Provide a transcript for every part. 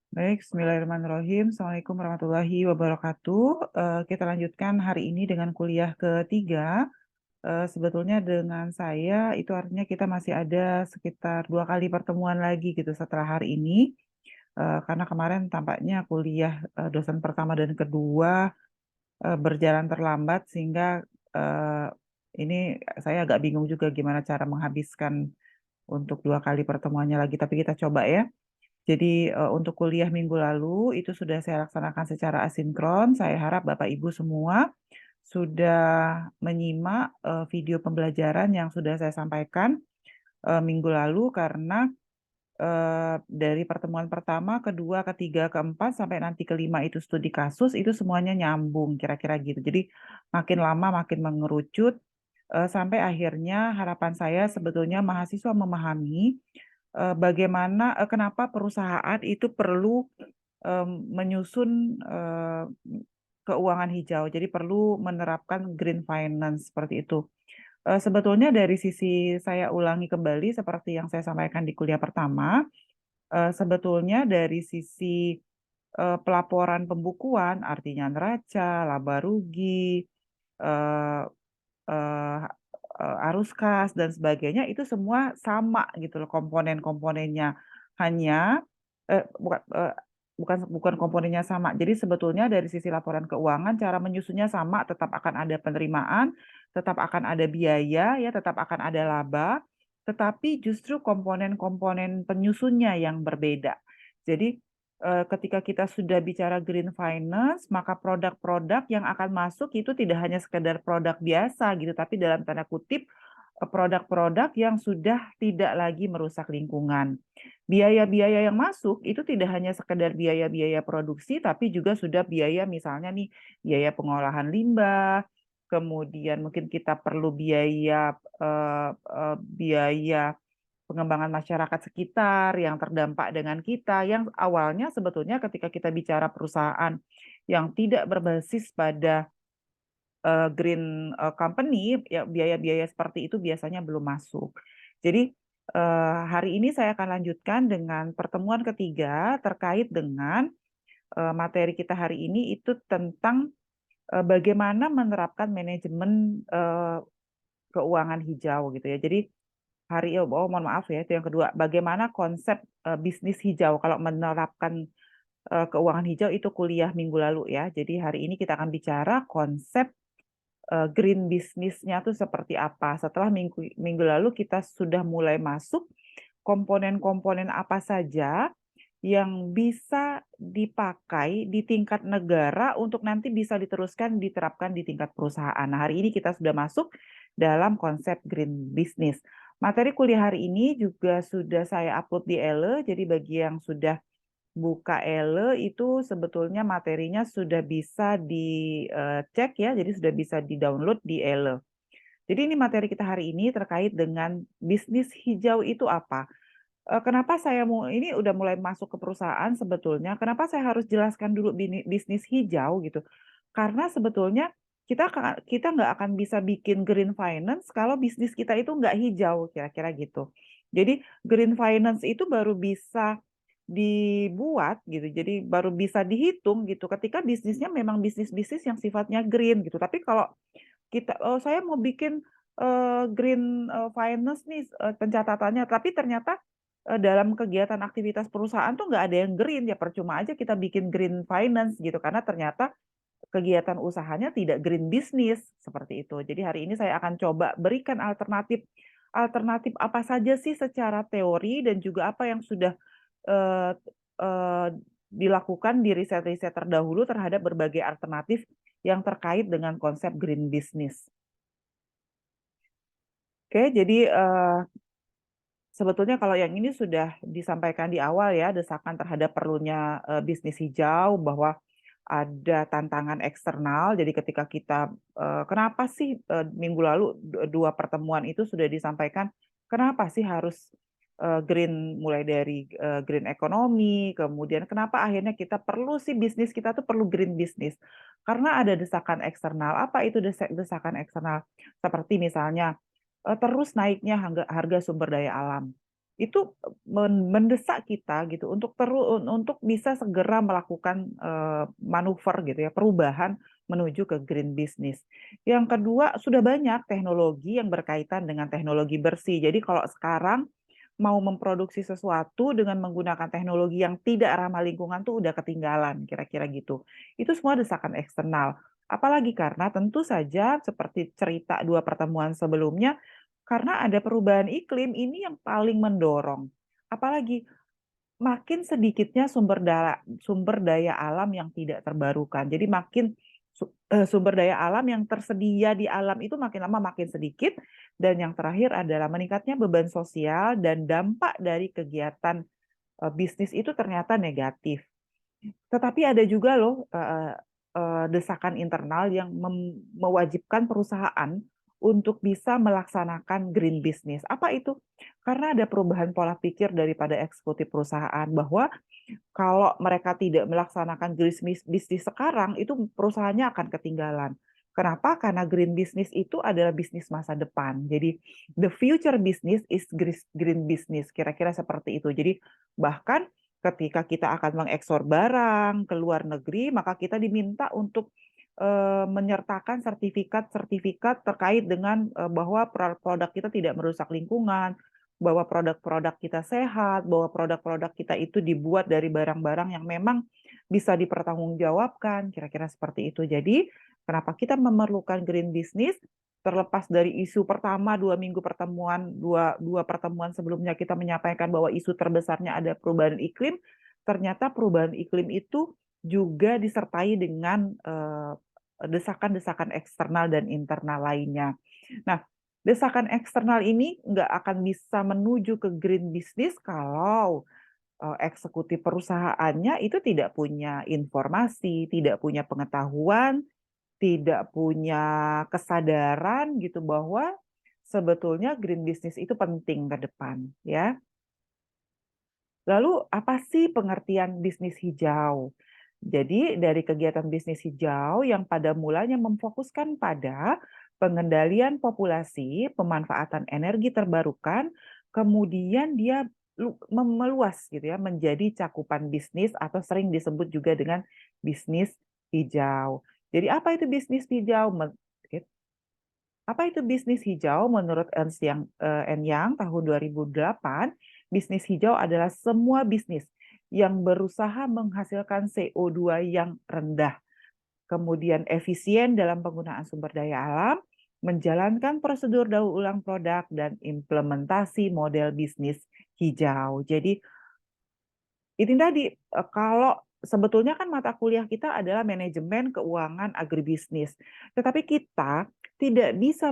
Baik, Bismillahirrahmanirrahim. Assalamualaikum warahmatullahi wabarakatuh. Kita lanjutkan hari ini dengan kuliah ketiga. Sebetulnya dengan saya itu artinya kita masih ada sekitar 2 kali pertemuan lagi gitu setelah hari ini. Karena kemarin tampaknya kuliah dosen pertama dan kedua berjalan terlambat sehingga eh, ini saya agak bingung juga gimana cara menghabiskan untuk 2 kali pertemuannya lagi. Tapi kita coba ya. Jadi untuk kuliah minggu lalu itu sudah saya laksanakan secara asinkron. Saya harap Bapak Ibu semua sudah menyimak video pembelajaran yang sudah saya sampaikan minggu lalu karena dari pertemuan pertama, kedua, ketiga, keempat sampai nanti kelima itu studi kasus itu semuanya nyambung kira-kira gitu. Jadi makin lama makin mengerucut sampai akhirnya harapan saya sebetulnya mahasiswa memahami bagaimana kenapa perusahaan itu perlu menyusun keuangan hijau. Jadi perlu menerapkan green finance seperti itu. Sebetulnya dari sisi saya ulangi kembali seperti yang saya sampaikan di kuliah pertama, sebetulnya dari sisi pelaporan pembukuan, artinya neraca, laba rugi, eh, eh, arus kas dan sebagainya itu semua sama gitu loh komponen-komponennya. Hanya bukan komponennya sama. Jadi sebetulnya dari sisi laporan keuangan cara menyusunnya sama, tetap akan ada penerimaan, tetap akan ada biaya ya, tetap akan ada laba, tetapi justru komponen-komponen penyusunnya yang berbeda. Jadi ketika kita sudah bicara green finance, maka produk-produk yang akan masuk itu tidak hanya sekedar produk biasa gitu, tapi dalam tanda kutip produk-produk yang sudah tidak lagi merusak lingkungan. Biaya-biaya yang masuk itu tidak hanya sekedar biaya-biaya produksi, tapi juga sudah biaya misalnya nih, biaya pengolahan limbah, kemudian mungkin kita perlu biaya pengembangan masyarakat sekitar yang terdampak dengan kita, yang awalnya sebetulnya ketika kita bicara perusahaan yang tidak berbasis pada green company, ya biaya-biaya seperti itu biasanya belum masuk. Jadi hari ini saya akan lanjutkan dengan pertemuan ketiga terkait dengan materi kita hari ini itu tentang bagaimana menerapkan manajemen keuangan hijau gitu ya. Jadi mohon maaf ya, itu yang kedua. Bagaimana konsep bisnis hijau kalau menerapkan keuangan hijau itu kuliah minggu lalu ya. Jadi hari ini kita akan bicara konsep green bisnisnya tuh seperti apa. Setelah minggu lalu kita sudah mulai masuk komponen-komponen apa saja yang bisa dipakai di tingkat negara untuk nanti bisa diteruskan diterapkan di tingkat perusahaan. Nah, hari ini kita sudah masuk dalam konsep green business. Materi kuliah hari ini juga sudah saya upload di ELE, jadi bagi yang sudah buka ELE itu sebetulnya materinya sudah bisa dicek ya, jadi sudah bisa di-download di ELE. Jadi ini materi kita hari ini terkait dengan bisnis hijau itu apa. Kenapa saya mau ini udah mulai masuk ke perusahaan sebetulnya, kenapa saya harus jelaskan dulu bisnis hijau gitu. Karena sebetulnya kita nggak akan bisa bikin green finance kalau bisnis kita itu nggak hijau, kira-kira gitu. Jadi green finance itu baru bisa dibuat gitu, jadi baru bisa dihitung gitu ketika bisnisnya memang bisnis-bisnis yang sifatnya green gitu. Tapi kalau saya mau bikin green finance nih pencatatannya, tapi ternyata dalam kegiatan aktivitas perusahaan tuh nggak ada yang green, ya percuma aja kita bikin green finance gitu karena ternyata kegiatan usahanya tidak green business seperti itu. Jadi hari ini saya akan coba berikan alternatif alternatif apa saja sih secara teori dan juga apa yang sudah eh, eh, dilakukan di riset-riset terdahulu terhadap berbagai alternatif yang terkait dengan konsep green business. Oke, jadi sebetulnya kalau yang ini sudah disampaikan di awal ya, desakan terhadap perlunya bisnis hijau, bahwa ada tantangan eksternal. Jadi ketika kita, kenapa sih minggu lalu 2 pertemuan itu sudah disampaikan, kenapa sih harus green, mulai dari green ekonomi, kemudian kenapa akhirnya kita perlu sih bisnis kita tuh perlu green bisnis. Karena ada desakan eksternal. Apa itu desakan eksternal? Seperti misalnya terus naiknya harga sumber daya alam. itu mendesak kita gitu untuk bisa segera melakukan manuver gitu ya, perubahan menuju ke green business. Yang kedua, sudah banyak teknologi yang berkaitan dengan teknologi bersih. Jadi kalau sekarang mau memproduksi sesuatu dengan menggunakan teknologi yang tidak ramah lingkungan tuh udah ketinggalan, kira-kira gitu. Itu semua desakan eksternal. Apalagi karena tentu saja seperti cerita 2 pertemuan sebelumnya, karena ada perubahan iklim ini yang paling mendorong. Apalagi makin sedikitnya sumber daya alam yang tidak terbarukan. Jadi makin sumber daya alam yang tersedia di alam itu makin lama makin sedikit, dan yang terakhir adalah meningkatnya beban sosial dan dampak dari kegiatan bisnis itu ternyata negatif. Tetapi ada juga loh desakan internal yang mewajibkan perusahaan untuk bisa melaksanakan green business. Apa itu? Karena ada perubahan pola pikir daripada eksekutif perusahaan bahwa kalau mereka tidak melaksanakan green business sekarang, itu perusahaannya akan ketinggalan. Kenapa? Karena green business itu adalah bisnis masa depan. Jadi the future business is green business. Kira-kira seperti itu. Jadi bahkan ketika kita akan mengekspor barang ke luar negeri, maka kita diminta untuk menyertakan sertifikat-sertifikat terkait dengan bahwa produk kita tidak merusak lingkungan, bahwa produk-produk kita sehat, bahwa produk-produk kita itu dibuat dari barang-barang yang memang bisa dipertanggungjawabkan, kira-kira seperti itu. Jadi, kenapa kita memerlukan green business? Terlepas dari isu pertama 2 minggu pertemuan, dua pertemuan sebelumnya kita menyampaikan bahwa isu terbesarnya ada perubahan iklim, ternyata perubahan iklim itu juga disertai dengan desakan-desakan eksternal dan internal lainnya. Nah, desakan eksternal ini nggak akan bisa menuju ke green business kalau eksekutif perusahaannya itu tidak punya informasi, tidak punya pengetahuan, tidak punya kesadaran gitu bahwa sebetulnya green business itu penting ke depan, ya. Lalu apa sih pengertian bisnis hijau? Jadi dari kegiatan bisnis hijau yang pada mulanya memfokuskan pada pengendalian populasi, pemanfaatan energi terbarukan, kemudian dia meluas gitu ya menjadi cakupan bisnis atau sering disebut juga dengan bisnis hijau. Jadi apa itu bisnis hijau? Apa itu bisnis hijau? Menurut Ernst Young tahun 2008, bisnis hijau adalah semua bisnis yang berusaha menghasilkan CO2 yang rendah, kemudian efisien dalam penggunaan sumber daya alam, menjalankan prosedur daur ulang produk, dan implementasi model bisnis hijau. Jadi ini tadi, kalau sebetulnya kan mata kuliah kita adalah manajemen keuangan agribisnis, tetapi kita tidak bisa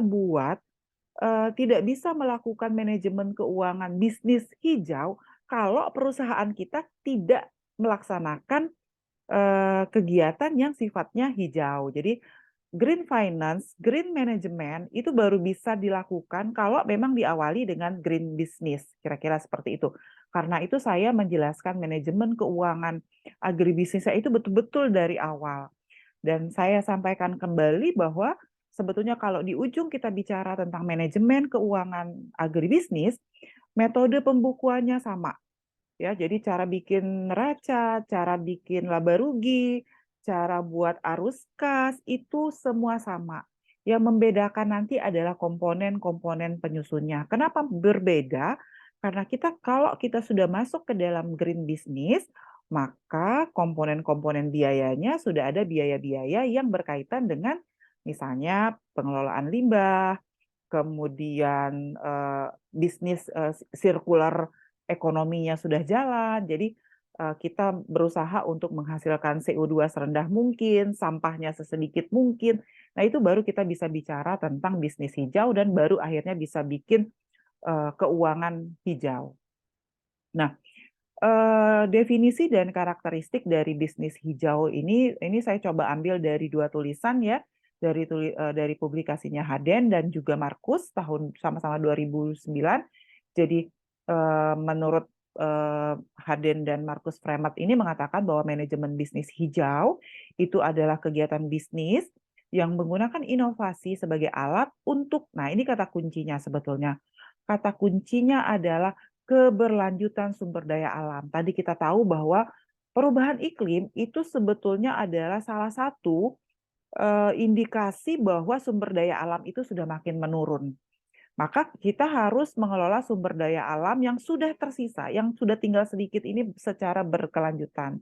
tidak bisa melakukan manajemen keuangan bisnis hijau kalau perusahaan kita tidak melaksanakan kegiatan yang sifatnya hijau. Jadi green finance, green management itu baru bisa dilakukan kalau memang diawali dengan green business, kira-kira seperti itu. Karena itu saya menjelaskan manajemen keuangan agribisnis itu betul-betul dari awal. Dan saya sampaikan kembali bahwa sebetulnya kalau di ujung kita bicara tentang manajemen keuangan agribisnis, metode pembukuannya sama. Ya, jadi cara bikin neraca, cara bikin laba rugi, cara buat arus kas, itu semua sama. Yang membedakan nanti adalah komponen-komponen penyusunnya. Kenapa berbeda? Karena kalau kita sudah masuk ke dalam green business, maka komponen-komponen biayanya sudah ada biaya-biaya yang berkaitan dengan misalnya pengelolaan limbah, kemudian bisnis sirkular ekonominya sudah jalan, jadi kita berusaha untuk menghasilkan CO2 serendah mungkin, sampahnya sesedikit mungkin. Nah, itu baru kita bisa bicara tentang bisnis hijau dan baru akhirnya bisa bikin keuangan hijau. Nah, definisi dan karakteristik dari bisnis hijau ini saya coba ambil dari 2 tulisan ya, dari publikasinya Haden dan juga Markus tahun sama-sama 2009. Jadi menurut Haden dan Markus Fremet ini mengatakan bahwa manajemen bisnis hijau itu adalah kegiatan bisnis yang menggunakan inovasi sebagai alat untuk, nah ini kata kuncinya sebetulnya. Kata kuncinya adalah keberlanjutan sumber daya alam. Tadi kita tahu bahwa perubahan iklim itu sebetulnya adalah salah satu indikasi bahwa sumber daya alam itu sudah makin menurun. Maka kita harus mengelola sumber daya alam yang sudah tersisa, yang sudah tinggal sedikit ini secara berkelanjutan.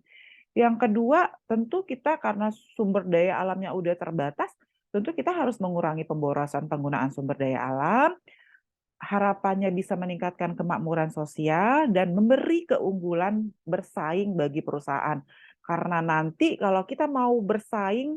Yang kedua, tentu kita karena sumber daya alamnya udah terbatas, tentu kita harus mengurangi pemborosan penggunaan sumber daya alam, harapannya bisa meningkatkan kemakmuran sosial dan memberi keunggulan bersaing bagi perusahaan. Karena nanti kalau kita mau bersaing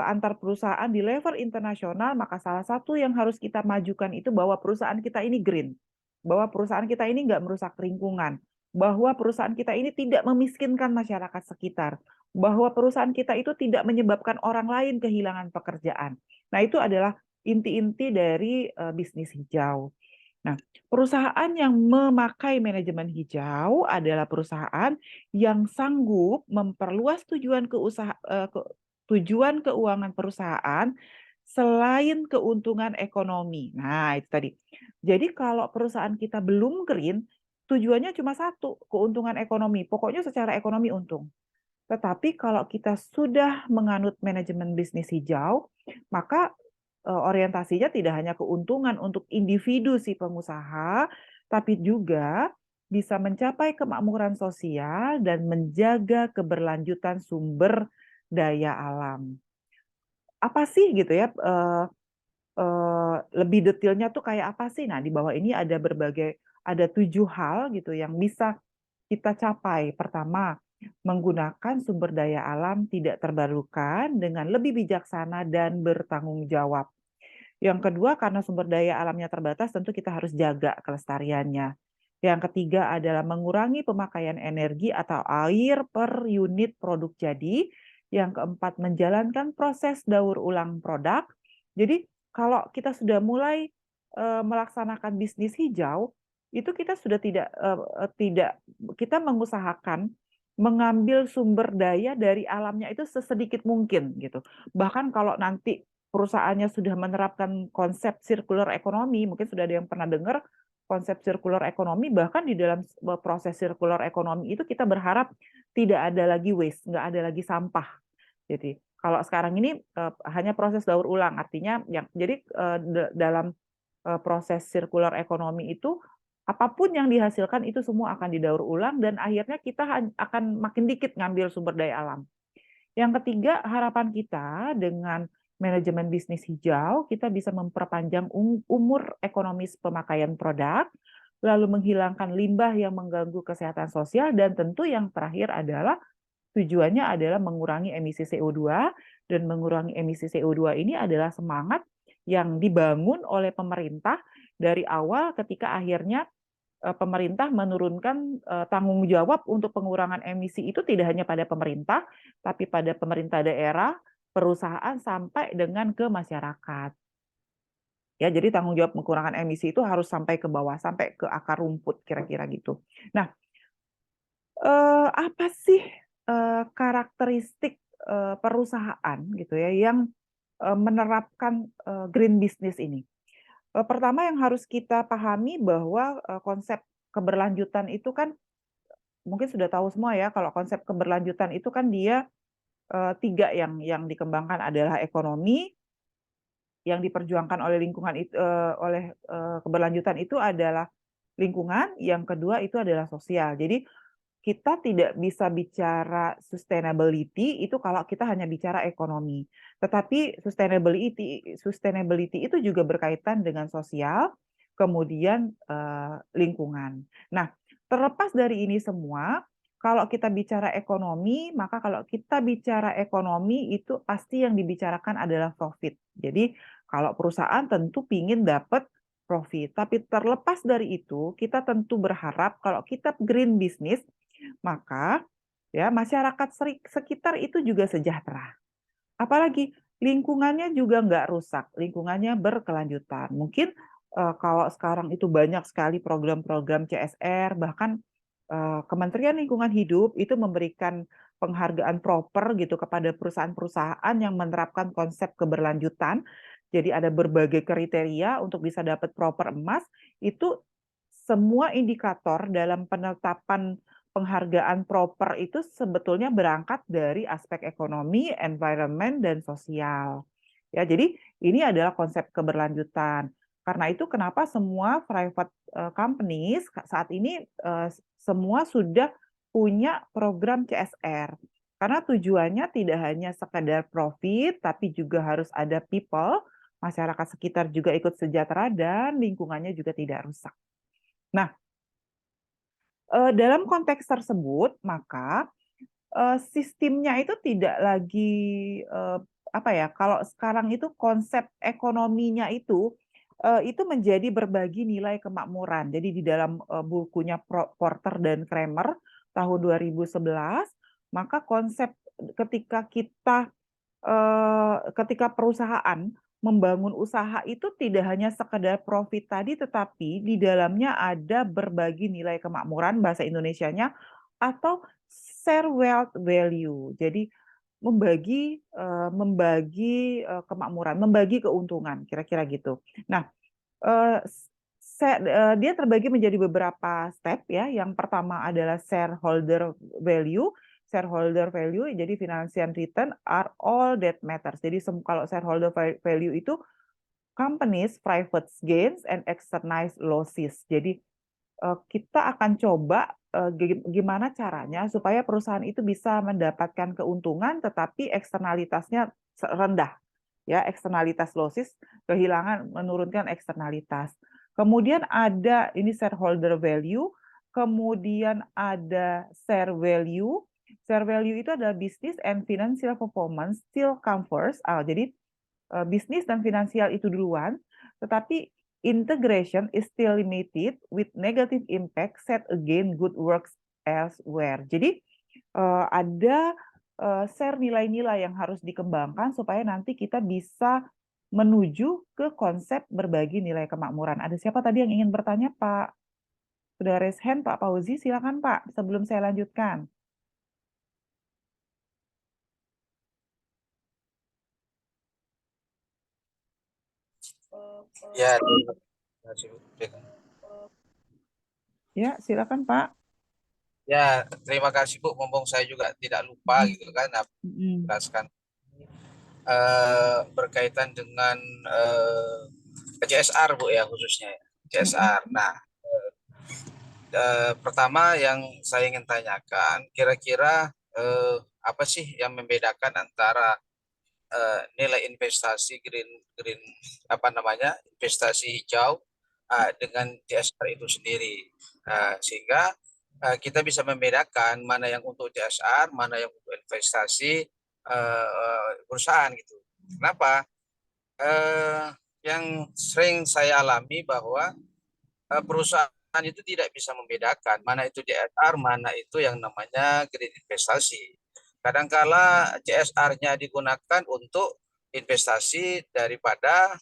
antar perusahaan di level internasional, maka salah satu yang harus kita majukan itu bahwa perusahaan kita ini green, bahwa perusahaan kita ini nggak merusak lingkungan, bahwa perusahaan kita ini tidak memiskinkan masyarakat sekitar, bahwa perusahaan kita itu tidak menyebabkan orang lain kehilangan pekerjaan. Nah, itu adalah inti-inti dari bisnis hijau. Nah, perusahaan yang memakai manajemen hijau adalah perusahaan yang sanggup memperluas tujuan keuangan perusahaan selain keuntungan ekonomi. Nah, itu tadi. Jadi kalau perusahaan kita belum green, tujuannya cuma satu, keuntungan ekonomi. Pokoknya secara ekonomi untung. Tetapi kalau kita sudah menganut manajemen bisnis hijau, maka orientasinya tidak hanya keuntungan untuk individu si pengusaha, tapi juga bisa mencapai kemakmuran sosial dan menjaga keberlanjutan sumber daya alam. Apa sih gitu ya, lebih detailnya tuh kayak apa sih? Nah, di bawah ini ada 7 hal gitu yang bisa kita capai. Pertama, menggunakan sumber daya alam tidak terbarukan dengan lebih bijaksana dan bertanggung jawab. Yang kedua, karena sumber daya alamnya terbatas, tentu kita harus jaga kelestariannya. Yang ketiga adalah mengurangi pemakaian energi atau air per unit produk jadi. Yang keempat, menjalankan proses daur ulang produk. Jadi, kalau kita sudah mulai melaksanakan bisnis hijau, itu kita sudah tidak kita mengusahakan mengambil sumber daya dari alamnya itu sesedikit mungkin gitu. Bahkan kalau nanti perusahaannya sudah menerapkan konsep circular economy, mungkin sudah ada yang pernah dengar konsep circular economy, bahkan di dalam proses circular economy itu kita berharap tidak ada lagi waste, nggak ada lagi sampah. Jadi kalau sekarang ini hanya proses daur ulang, artinya dalam proses circular economy itu apapun yang dihasilkan itu semua akan didaur ulang dan akhirnya kita akan makin dikit ngambil sumber daya alam. Yang ketiga, harapan kita dengan manajemen bisnis hijau, kita bisa memperpanjang umur ekonomis pemakaian produk, lalu menghilangkan limbah yang mengganggu kesehatan sosial, dan tentu yang terakhir adalah tujuannya adalah mengurangi emisi CO2, dan mengurangi emisi CO2 ini adalah semangat yang dibangun oleh pemerintah dari awal ketika akhirnya pemerintah menurunkan tanggung jawab untuk pengurangan emisi itu tidak hanya pada pemerintah, tapi pada pemerintah daerah, perusahaan, sampai dengan ke masyarakat. Ya, jadi tanggung jawab pengurangan emisi itu harus sampai ke bawah, sampai ke akar rumput, kira-kira gitu. Nah, apa sih karakteristik perusahaan gitu ya yang menerapkan green business ini? Pertama yang harus kita pahami bahwa konsep keberlanjutan itu kan mungkin sudah tahu semua ya, kalau konsep keberlanjutan itu kan dia 3 yang dikembangkan adalah ekonomi, yang diperjuangkan oleh keberlanjutan itu adalah lingkungan, yang kedua itu adalah sosial. Jadi kita tidak bisa bicara sustainability itu kalau kita hanya bicara ekonomi. Tetapi sustainability itu juga berkaitan dengan sosial, kemudian lingkungan. Nah, terlepas dari ini semua, kalau kita bicara ekonomi, maka kalau kita bicara ekonomi itu pasti yang dibicarakan adalah profit. Jadi kalau perusahaan tentu ingin dapat profit. Tapi terlepas dari itu, kita tentu berharap kalau kita green business, maka ya masyarakat sekitar itu juga sejahtera. Apalagi lingkungannya juga nggak rusak, lingkungannya berkelanjutan. Mungkin kalau sekarang itu banyak sekali program-program CSR, bahkan Kementerian Lingkungan Hidup itu memberikan penghargaan proper gitu kepada perusahaan-perusahaan yang menerapkan konsep keberlanjutan. Jadi ada berbagai kriteria untuk bisa dapat proper emas, itu semua indikator dalam penetapan penghargaan proper itu sebetulnya berangkat dari aspek ekonomi, environment, dan sosial. Ya, jadi ini adalah konsep keberlanjutan. Karena itu kenapa semua private companies saat ini semua sudah punya program CSR. Karena tujuannya tidak hanya sekadar profit, tapi juga harus ada people, masyarakat sekitar juga ikut sejahtera, dan lingkungannya juga tidak rusak. Nah, dalam konteks tersebut, maka sistemnya itu tidak lagi apa ya? Kalau sekarang itu konsep ekonominya itu menjadi berbagi nilai kemakmuran. Jadi di dalam bukunya Porter dan Kramer tahun 2011, maka konsep ketika ketika perusahaan membangun usaha itu tidak hanya sekedar profit tadi, tetapi di dalamnya ada berbagi nilai kemakmuran, bahasa Indonesianya, atau share wealth value. Jadi membagi kemakmuran, membagi keuntungan, kira-kira gitu. Nah, dia terbagi menjadi beberapa step ya. Yang pertama adalah shareholder value. Shareholder value, jadi financial return are all that matters. Jadi kalau shareholder value itu companies, private gains, and externalized losses. Jadi kita akan coba gimana caranya supaya perusahaan itu bisa mendapatkan keuntungan, tetapi eksternalitasnya rendah. Ya, eksternalitas losses, kehilangan, menurunkan eksternalitas. Kemudian ada ini shareholder value, kemudian ada share value. Share value itu adalah business and financial performance still come first. Jadi bisnis dan finansial itu duluan, tetapi integration is still limited with negative impact set against good works elsewhere. Jadi ada share nilai-nilai yang harus dikembangkan supaya nanti kita bisa menuju ke konsep berbagi nilai kemakmuran. Ada siapa tadi yang ingin bertanya, Pak? Sudah raise hand, Pak Fauzi. Silakan, Pak, sebelum saya lanjutkan. Ya, terima kasih. Ya, silakan, Pak. Ya, terima kasih Bu. Mumpung saya juga tidak lupa gitu kan, jelaskan berkaitan dengan CSR Bu ya khususnya ya. CSR. Nah, pertama yang saya ingin tanyakan, kira-kira apa sih yang membedakan antara nilai investasi green green apa namanya investasi hijau dengan CSR itu sendiri, sehingga kita bisa membedakan mana yang untuk CSR, mana yang untuk investasi perusahaan gitu. Kenapa? Yang sering saya alami bahwa perusahaan itu tidak bisa membedakan mana itu CSR, mana itu yang namanya green investasi. Kadangkala CSR-nya digunakan untuk investasi daripada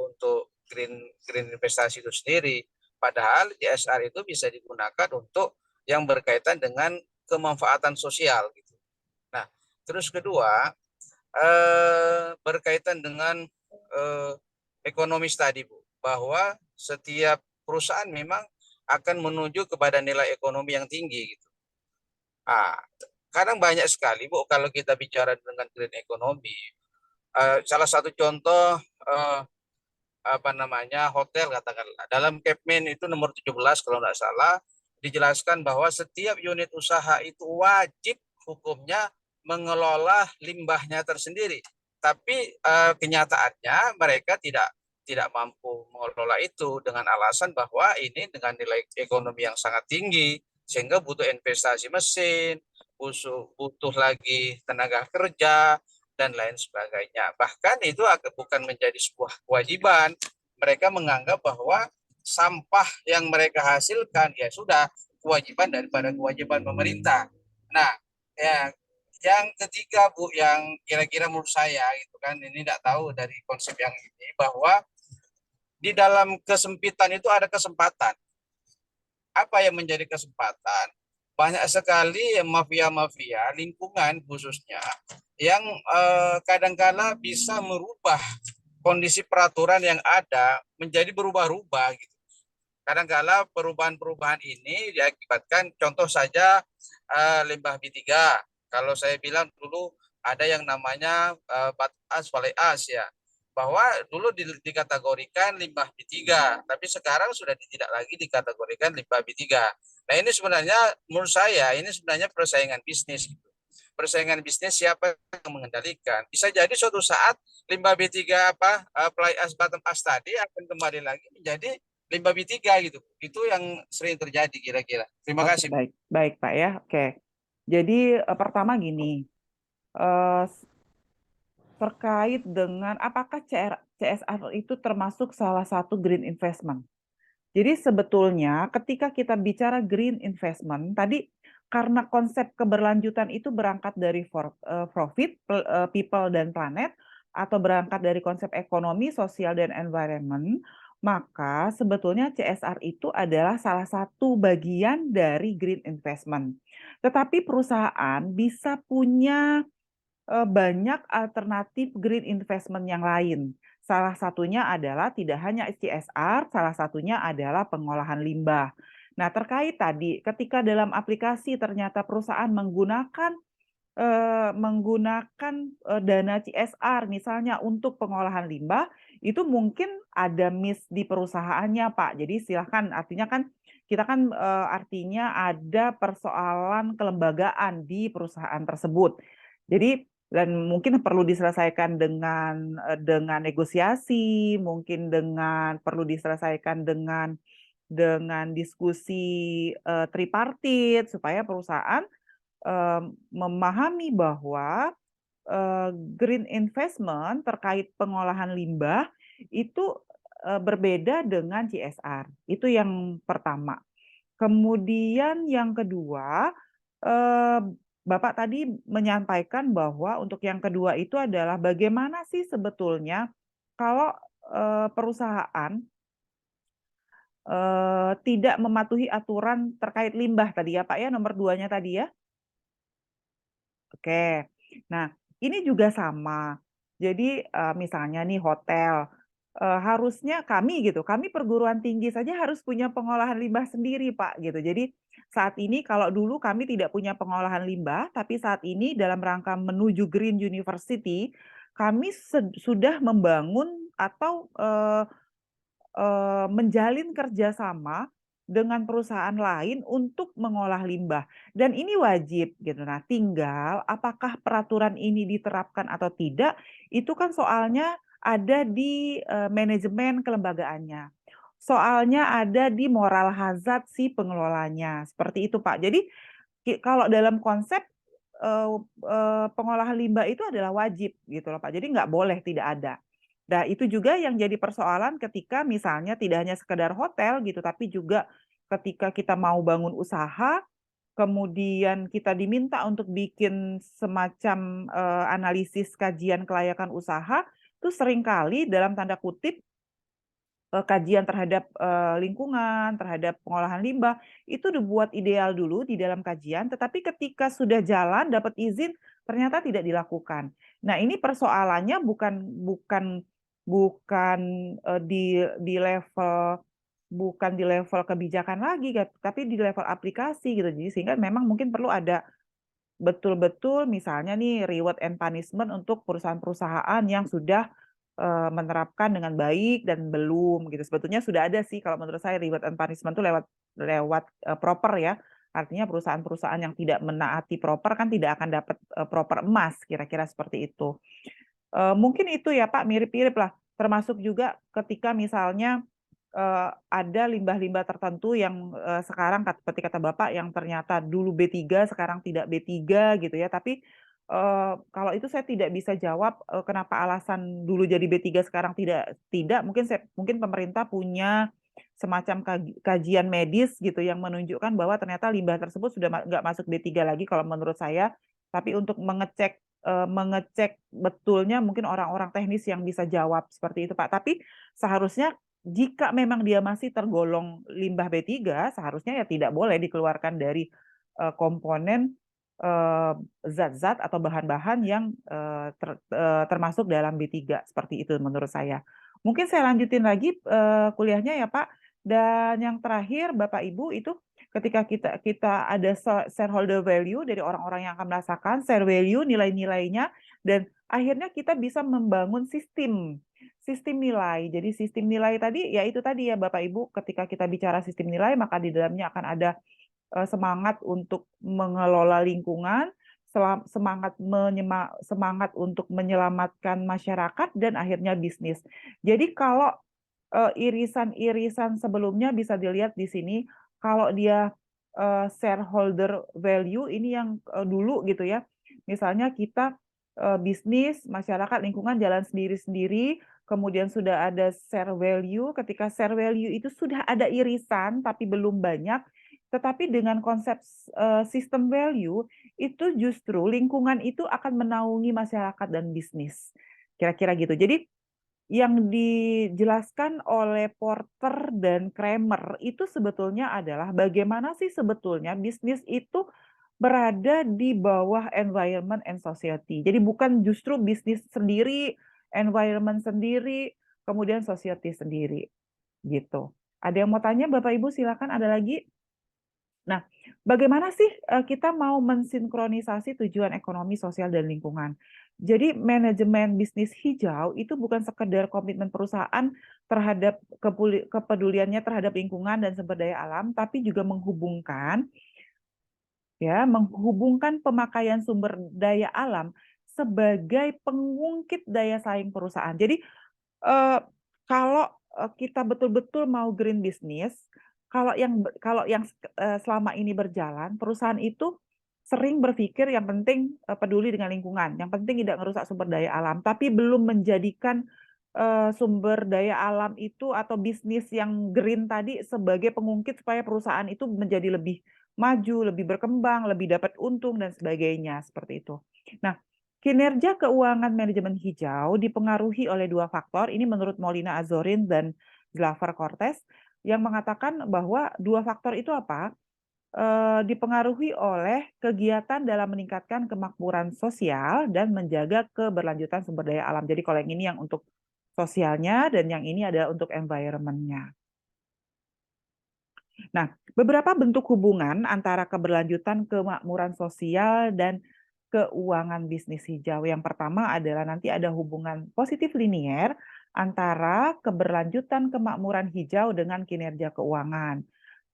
untuk green investasi itu sendiri. Padahal CSR itu bisa digunakan untuk yang berkaitan dengan kemanfaatan sosial gitu. Nah, terus kedua berkaitan dengan ekonomis tadi Bu, bahwa setiap perusahaan memang akan menuju kepada nilai ekonomi yang tinggi gitu. Kadang banyak sekali Bu kalau kita bicara dengan green economy. Salah satu contoh apa namanya hotel katakanlah dalam Kepmen itu nomor 17 kalau tidak salah dijelaskan bahwa setiap unit usaha itu wajib hukumnya mengelola limbahnya tersendiri. Tapi kenyataannya mereka tidak mampu mengelola itu dengan alasan bahwa ini dengan nilai ekonomi yang sangat tinggi sehingga butuh investasi mesin, butuh lagi tenaga kerja dan lain sebagainya. Bahkan itu bukan menjadi sebuah kewajiban. Mereka menganggap bahwa sampah yang mereka hasilkan ya sudah kewajiban daripada kewajiban pemerintah. Nah, ya yang ketiga Bu, yang kira-kira menurut saya itu kan ini tidak tahu dari konsep yang ini bahwa di dalam kesempitan itu ada kesempatan. Apa yang menjadi kesempatan? Banyak sekali mafia-mafia lingkungan khususnya yang kadangkala bisa merubah kondisi peraturan yang ada menjadi berubah-ubah gitu. kadangkala perubahan-perubahan ini diakibatkan contoh saja limbah B3. Kalau saya bilang dulu ada yang namanya batas Valeas ya, bahwa dulu dikategorikan limbah B3, tapi sekarang sudah tidak lagi dikategorikan limbah B3. Nah ini sebenarnya menurut saya ini sebenarnya persaingan bisnis gitu. Persaingan bisnis siapa yang mengendalikan? Bisa jadi suatu saat limbah B3 fly ash bottom ash tadi akan kembali lagi menjadi limbah B3 gitu. Itu yang sering terjadi kira-kira. Terima Oke, kasih. baik, baik Pak ya. Oke. Jadi pertama gini, eh, terkait dengan apakah CSR itu termasuk salah satu green investment. Jadi sebetulnya ketika kita bicara green investment, tadi karena konsep keberlanjutan itu berangkat dari profit, people, dan planet, atau berangkat dari konsep ekonomi, sosial, dan environment, maka sebetulnya CSR itu adalah salah satu bagian dari green investment. Tetapi perusahaan bisa punya banyak alternatif green investment yang lain. Salah satunya adalah tidak hanya CSR, salah satunya adalah pengolahan limbah. Nah, terkait tadi, ketika dalam aplikasi ternyata perusahaan menggunakan dana CSR misalnya untuk pengolahan limbah, itu mungkin ada miss di perusahaannya, Pak. Jadi silahkan, artinya kan kita kan artinya ada persoalan kelembagaan di perusahaan tersebut. Jadi dan mungkin perlu diselesaikan dengan negosiasi, mungkin perlu diselesaikan dengan diskusi tripartit supaya perusahaan memahami bahwa green investment terkait pengolahan limbah itu berbeda dengan CSR. Itu yang pertama. Kemudian yang kedua, eh, Bapak tadi menyampaikan bahwa untuk yang kedua itu adalah bagaimana sih sebetulnya kalau perusahaan tidak mematuhi aturan terkait limbah tadi ya Pak ya, nomor 2-nya tadi ya. Oke. Nah, ini juga sama. Jadi, misalnya nih hotel, harusnya kami perguruan tinggi saja harus punya pengolahan limbah sendiri, Pak, gitu. Jadi, saat ini kalau dulu kami tidak punya pengolahan limbah, tapi saat ini dalam rangka menuju Green University, kami sudah membangun atau, menjalin kerjasama dengan perusahaan lain untuk mengolah limbah dan ini wajib gitu. Nah, tinggal apakah peraturan ini diterapkan atau tidak, itu kan soalnya ada di, manajemen kelembagaannya. Soalnya ada di moral hazard si pengelolanya, seperti itu, Pak. Jadi, kalau dalam konsep, pengolahan limbah itu adalah wajib gitu loh, Pak. Jadi nggak boleh tidak ada. Nah, itu juga yang jadi persoalan ketika misalnya tidak hanya sekedar hotel gitu, tapi juga ketika kita mau bangun usaha, kemudian kita diminta untuk bikin semacam, analisis kajian kelayakan usaha, itu seringkali dalam tanda kutip kajian terhadap, lingkungan, terhadap pengolahan limbah, itu dibuat ideal dulu di dalam kajian, tetapi ketika sudah jalan, dapat izin, ternyata tidak dilakukan. Nah, ini persoalannya bukan bukan, bukan di level kebijakan lagi, tapi di level aplikasi gitu. Jadi sehingga memang mungkin perlu ada betul-betul misalnya nih reward and punishment untuk perusahaan-perusahaan yang sudah, menerapkan dengan baik dan belum gitu. Sebetulnya sudah ada sih kalau menurut saya reward and punishment itu lewat lewat, proper ya. Artinya perusahaan-perusahaan yang tidak menaati proper kan tidak akan dapat, proper emas, kira-kira seperti itu. Mungkin itu ya Pak, mirip-mirip lah, termasuk juga ketika misalnya, ada limbah-limbah tertentu yang, sekarang seperti kata Bapak yang ternyata dulu B3 sekarang tidak B3 gitu ya, tapi, kalau itu saya tidak bisa jawab, kenapa alasan dulu jadi B3 sekarang tidak, mungkin pemerintah punya semacam kajian medis gitu yang menunjukkan bahwa ternyata limbah tersebut sudah nggak masuk B3 lagi kalau menurut saya, tapi untuk mengecek betulnya mungkin orang-orang teknis yang bisa jawab seperti itu, Pak. Tapi seharusnya jika memang dia masih tergolong limbah B3, seharusnya ya tidak boleh dikeluarkan dari, komponen, eee, zat-zat atau bahan-bahan yang, termasuk dalam B3, seperti itu menurut saya. Mungkin saya lanjutin lagi, kuliahnya ya, Pak. Dan yang terakhir Bapak Ibu itu ketika kita ada shareholder value dari orang-orang yang akan merasakan share value nilai-nilainya, dan akhirnya kita bisa membangun sistem nilai. Jadi sistem nilai tadi ya itu tadi ya Bapak Ibu, ketika kita bicara sistem nilai maka di dalamnya akan ada semangat untuk mengelola lingkungan, semangat untuk menyelamatkan masyarakat dan akhirnya bisnis. Jadi kalau irisan-irisan sebelumnya bisa dilihat di sini, kalau dia shareholder value ini yang dulu gitu ya. Misalnya kita bisnis, masyarakat, lingkungan jalan sendiri-sendiri, kemudian sudah ada share value, ketika share value itu sudah ada irisan tapi belum banyak, tetapi dengan konsep sistem value itu justru lingkungan itu akan menaungi masyarakat dan bisnis. Kira-kira gitu. Jadi yang dijelaskan oleh Porter dan Kramer itu sebetulnya adalah bagaimana sih sebetulnya bisnis itu berada di bawah environment and society. Jadi bukan justru bisnis sendiri, environment sendiri, kemudian society sendiri gitu. Ada yang mau tanya Bapak Ibu, silakan, ada lagi. Nah, bagaimana sih kita mau mensinkronisasi tujuan ekonomi, sosial, dan lingkungan? Jadi manajemen bisnis hijau itu bukan sekedar komitmen perusahaan terhadap kepeduliannya terhadap lingkungan dan sumber daya alam, tapi juga menghubungkan pemakaian sumber daya alam sebagai pengungkit daya saing perusahaan. Jadi kalau kita betul-betul mau green business, kalau yang selama ini berjalan, perusahaan itu sering berpikir yang penting peduli dengan lingkungan, yang penting tidak merusak sumber daya alam, tapi belum menjadikan sumber daya alam itu atau bisnis yang green tadi sebagai pengungkit supaya perusahaan itu menjadi lebih maju, lebih berkembang, lebih dapat untung dan sebagainya, seperti itu. Nah, kinerja keuangan manajemen hijau dipengaruhi oleh dua faktor, ini menurut Molina Azorin dan Glover Cortez, yang mengatakan bahwa dua faktor itu apa? Dipengaruhi oleh kegiatan dalam meningkatkan kemakmuran sosial dan menjaga keberlanjutan sumber daya alam. Jadi kalau yang ini yang untuk sosialnya dan yang ini adalah untuk environment-nya. Nah, beberapa bentuk hubungan antara keberlanjutan kemakmuran sosial dan keuangan bisnis hijau. Yang pertama adalah nanti ada hubungan positif linier antara keberlanjutan kemakmuran hijau dengan kinerja keuangan.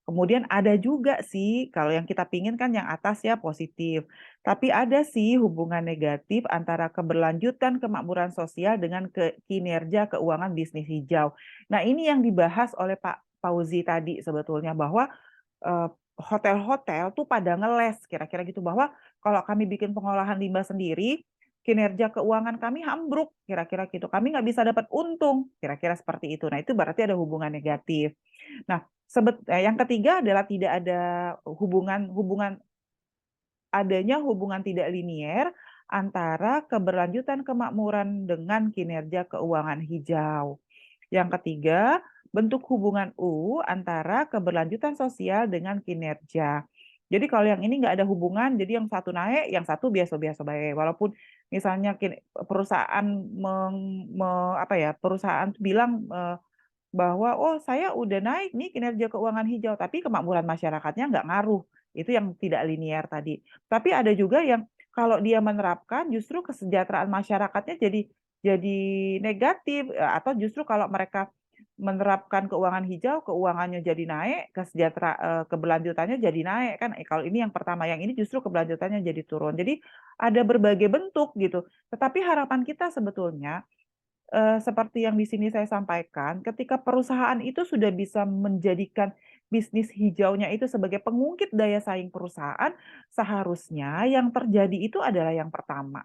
Kemudian ada juga sih, kalau yang kita pingin kan yang atas ya positif. Tapi ada sih hubungan negatif antara keberlanjutan kemakmuran sosial dengan kinerja keuangan bisnis hijau. Nah ini yang dibahas oleh Pak Fauzi tadi sebetulnya, bahwa hotel-hotel tuh pada ngeles kira-kira gitu, bahwa kalau kami bikin pengolahan limbah sendiri, kinerja keuangan kami ambruk kira-kira gitu. Kami nggak bisa dapat untung kira-kira seperti itu. Nah itu berarti ada hubungan negatif. Nah, yang ketiga adalah tidak ada adanya hubungan tidak linier antara keberlanjutan kemakmuran dengan kinerja keuangan hijau. Yang ketiga, bentuk hubungan U antara keberlanjutan sosial dengan kinerja. Jadi kalau yang ini nggak ada hubungan, jadi yang satu naik, yang satu biasa-biasa baik. Walaupun misalnya perusahaan perusahaan bilang bahwa oh saya udah naik nih kinerja keuangan hijau, tapi kemakmuran masyarakatnya nggak ngaruh. Itu yang tidak linear tadi. Tapi ada juga yang kalau dia menerapkan justru kesejahteraan masyarakatnya jadi negatif, atau justru kalau mereka menerapkan keuangan hijau, keuangannya jadi naik, keberlanjutannya jadi naik kan. Kalau ini yang pertama, yang ini justru keberlanjutannya jadi turun. Jadi ada berbagai bentuk gitu. Tetapi harapan kita sebetulnya seperti yang di sini saya sampaikan, ketika perusahaan itu sudah bisa menjadikan bisnis hijaunya itu sebagai pengungkit daya saing perusahaan, seharusnya yang terjadi itu adalah yang pertama.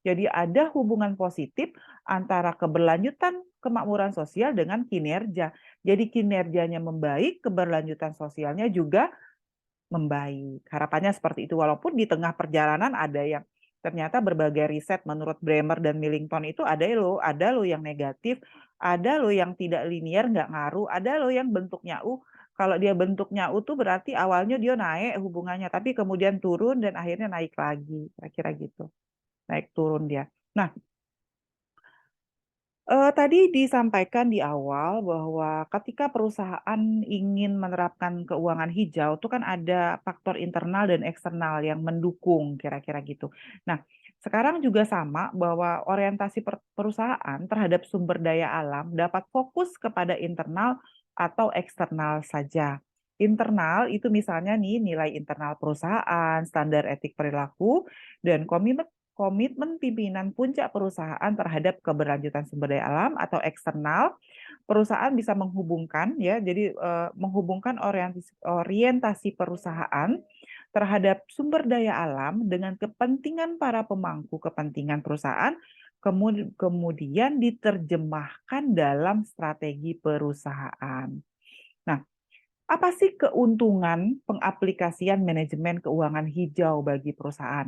Jadi ada hubungan positif antara keberlanjutan kemakmuran sosial dengan kinerja. Jadi kinerjanya membaik, keberlanjutan sosialnya juga membaik. Harapannya seperti itu, walaupun di tengah perjalanan ada yang ternyata berbagai riset menurut Bremer dan Millington itu ada loh yang negatif, ada loh yang tidak linier, nggak ngaruh, ada loh yang bentuknya U. Kalau dia bentuknya U tuh berarti awalnya dia naik hubungannya, tapi kemudian turun dan akhirnya naik lagi, kira-kira gitu. Naik turun dia. Nah, Tadi disampaikan di awal bahwa ketika perusahaan ingin menerapkan keuangan hijau, itu kan ada faktor internal dan eksternal yang mendukung, kira-kira gitu. Nah, sekarang juga sama bahwa orientasi perusahaan terhadap sumber daya alam dapat fokus kepada internal atau eksternal saja. Internal itu misalnya nih nilai internal perusahaan, standar etik perilaku, dan komitmen pimpinan puncak perusahaan terhadap keberlanjutan sumber daya alam. Atau eksternal, perusahaan bisa menghubungkan ya, jadi menghubungkan orientasi perusahaan terhadap sumber daya alam dengan kepentingan para pemangku kepentingan perusahaan, kemudian diterjemahkan dalam strategi perusahaan. Nah, apa sih keuntungan pengaplikasian manajemen keuangan hijau bagi perusahaan?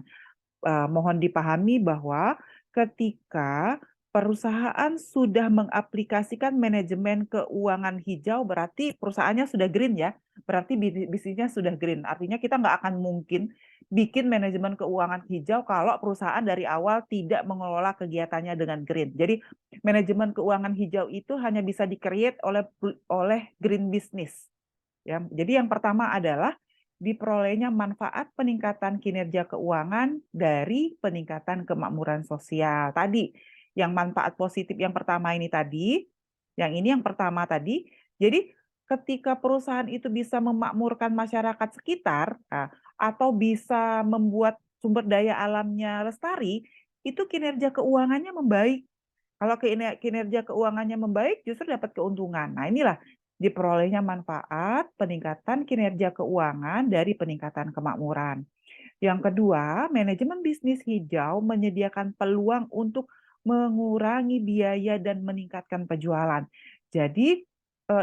Mohon dipahami bahwa ketika perusahaan sudah mengaplikasikan manajemen keuangan hijau, berarti perusahaannya sudah green ya, berarti bisnisnya sudah green. Artinya kita nggak akan mungkin bikin manajemen keuangan hijau kalau perusahaan dari awal tidak mengelola kegiatannya dengan green. Jadi manajemen keuangan hijau itu hanya bisa di-create oleh green business. Ya, jadi yang pertama adalah diperolehnya manfaat peningkatan kinerja keuangan dari peningkatan kemakmuran sosial. Tadi, yang manfaat positif yang pertama ini tadi, yang ini yang pertama tadi. Jadi, ketika perusahaan itu bisa memakmurkan masyarakat sekitar, atau bisa membuat sumber daya alamnya lestari, itu kinerja keuangannya membaik. Kalau kinerja keuangannya membaik, justru dapat keuntungan. Nah, inilah diperolehnya manfaat peningkatan kinerja keuangan dari peningkatan kemakmuran. Yang kedua, manajemen bisnis hijau menyediakan peluang untuk mengurangi biaya dan meningkatkan penjualan. Jadi,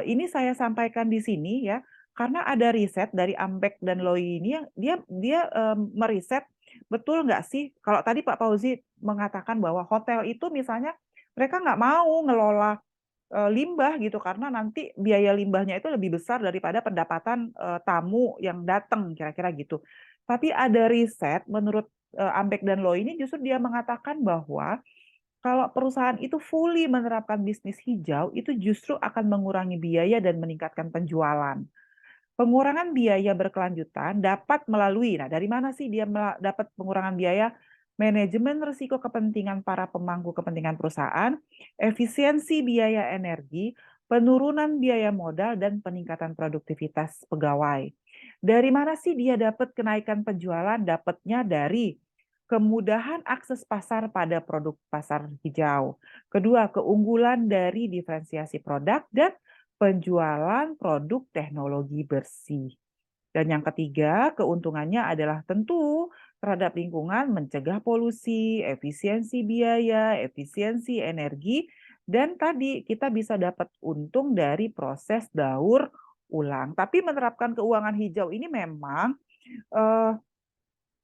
ini saya sampaikan di sini ya, karena ada riset dari Ambek dan Loi ini yang dia meriset betul nggak sih, kalau tadi Pak Fauzi mengatakan bahwa hotel itu misalnya mereka nggak mau ngelola limbah gitu, karena nanti biaya limbahnya itu lebih besar daripada pendapatan tamu yang datang, kira-kira gitu. Tapi ada riset menurut Ambek dan Lo ini justru dia mengatakan bahwa kalau perusahaan itu fully menerapkan bisnis hijau, itu justru akan mengurangi biaya dan meningkatkan penjualan. Pengurangan biaya berkelanjutan dapat melalui, nah dari mana sih dia dapat pengurangan biaya? Manajemen risiko kepentingan para pemangku kepentingan perusahaan, efisiensi biaya energi, penurunan biaya modal, dan peningkatan produktivitas pegawai. Dari mana sih dia dapat kenaikan penjualan? Dapatnya dari kemudahan akses pasar pada produk pasar hijau. Kedua, keunggulan dari diferensiasi produk dan penjualan produk teknologi bersih. Dan yang ketiga, keuntungannya adalah tentu terhadap lingkungan, mencegah polusi, efisiensi biaya, efisiensi energi, dan tadi kita bisa dapat untung dari proses daur ulang. Tapi menerapkan keuangan hijau ini memang eh,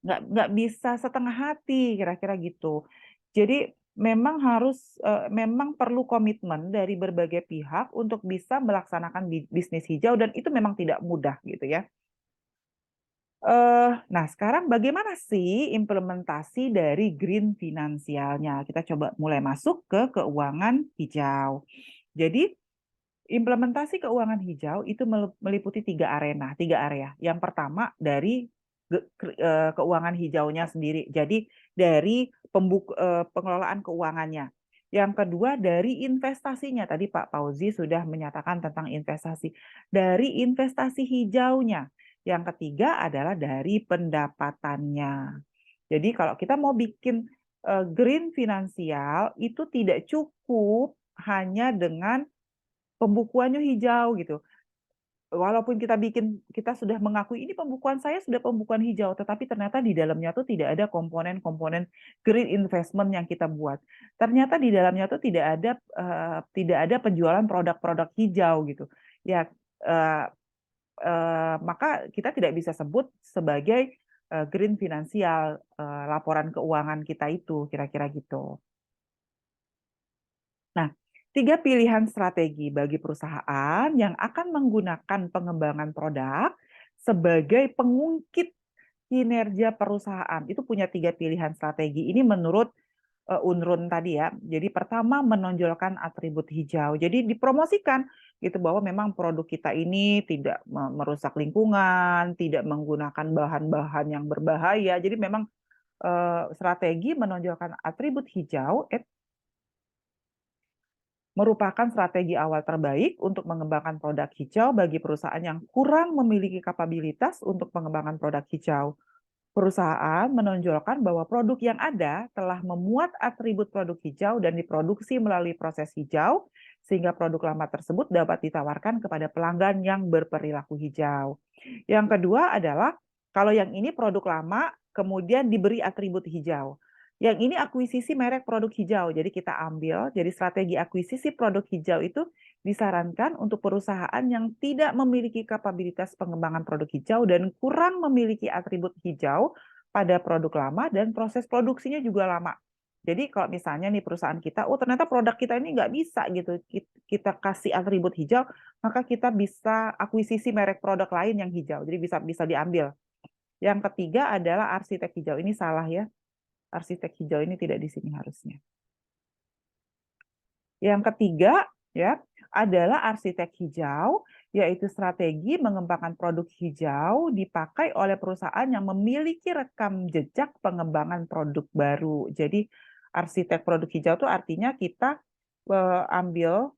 nggak bisa setengah hati, kira-kira gitu. Jadi memang perlu komitmen dari berbagai pihak untuk bisa melaksanakan bisnis hijau, dan itu memang tidak mudah gitu ya. Nah, sekarang bagaimana sih implementasi dari green finansialnya? Kita coba mulai masuk ke keuangan hijau. Jadi implementasi keuangan hijau itu meliputi tiga area. Yang pertama dari keuangan hijaunya sendiri. Jadi dari pengelolaan keuangannya. Yang kedua dari investasinya. Tadi Pak Fauzi sudah menyatakan tentang investasi. Dari investasi hijaunya. Yang ketiga adalah dari pendapatannya. Jadi kalau kita mau bikin green finansial itu tidak cukup hanya dengan pembukuannya hijau gitu. Walaupun kita sudah mengakui ini pembukuan saya sudah pembukuan hijau, tetapi ternyata di dalamnya tuh tidak ada komponen-komponen green investment yang kita buat. Ternyata di dalamnya tuh tidak ada penjualan produk-produk hijau gitu. Ya, maka kita tidak bisa sebut sebagai green finansial laporan keuangan kita itu, kira-kira gitu. Nah, tiga pilihan strategi bagi perusahaan yang akan menggunakan pengembangan produk sebagai pengungkit kinerja perusahaan. Itu punya tiga pilihan strategi. Ini menurut Unrun tadi ya. Jadi pertama menonjolkan atribut hijau. Jadi dipromosikan gitu bahwa memang produk kita ini tidak merusak lingkungan, tidak menggunakan bahan-bahan yang berbahaya. Jadi memang strategi menonjolkan atribut hijau merupakan strategi awal terbaik untuk mengembangkan produk hijau bagi perusahaan yang kurang memiliki kapabilitas untuk pengembangan produk hijau. Perusahaan menonjolkan bahwa produk yang ada telah memuat atribut produk hijau dan diproduksi melalui proses hijau, sehingga produk lama tersebut dapat ditawarkan kepada pelanggan yang berperilaku hijau. Yang kedua adalah kalau yang ini produk lama kemudian diberi atribut hijau. Yang ini akuisisi merek produk hijau. Jadi kita ambil, jadi strategi akuisisi produk hijau itu disarankan untuk perusahaan yang tidak memiliki kapabilitas pengembangan produk hijau dan kurang memiliki atribut hijau pada produk lama dan proses produksinya juga lama. Jadi kalau misalnya nih perusahaan kita, oh ternyata produk kita ini nggak bisa gitu, kita kasih atribut hijau, maka kita bisa akuisisi merek produk lain yang hijau. Jadi bisa diambil. Yang ketiga adalah arsitek hijau. Ini salah ya. Arsitek hijau ini tidak di sini harusnya. Yang ketiga ya adalah arsitek hijau, yaitu strategi mengembangkan produk hijau dipakai oleh perusahaan yang memiliki rekam jejak pengembangan produk baru. Jadi arsitek produk hijau itu artinya kita ambil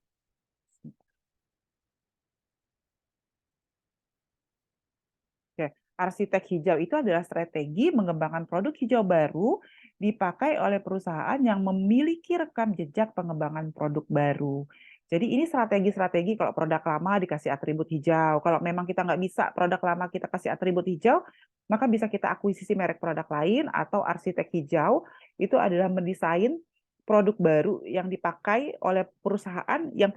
arsitek hijau itu adalah strategi mengembangkan produk hijau baru dipakai oleh perusahaan yang memiliki rekam jejak pengembangan produk baru. Jadi ini strategi-strategi kalau produk lama dikasih atribut hijau. Kalau memang kita nggak bisa produk lama kita kasih atribut hijau, maka bisa kita akuisisi merek produk lain atau arsitek hijau itu adalah mendesain produk baru yang dipakai oleh perusahaan yang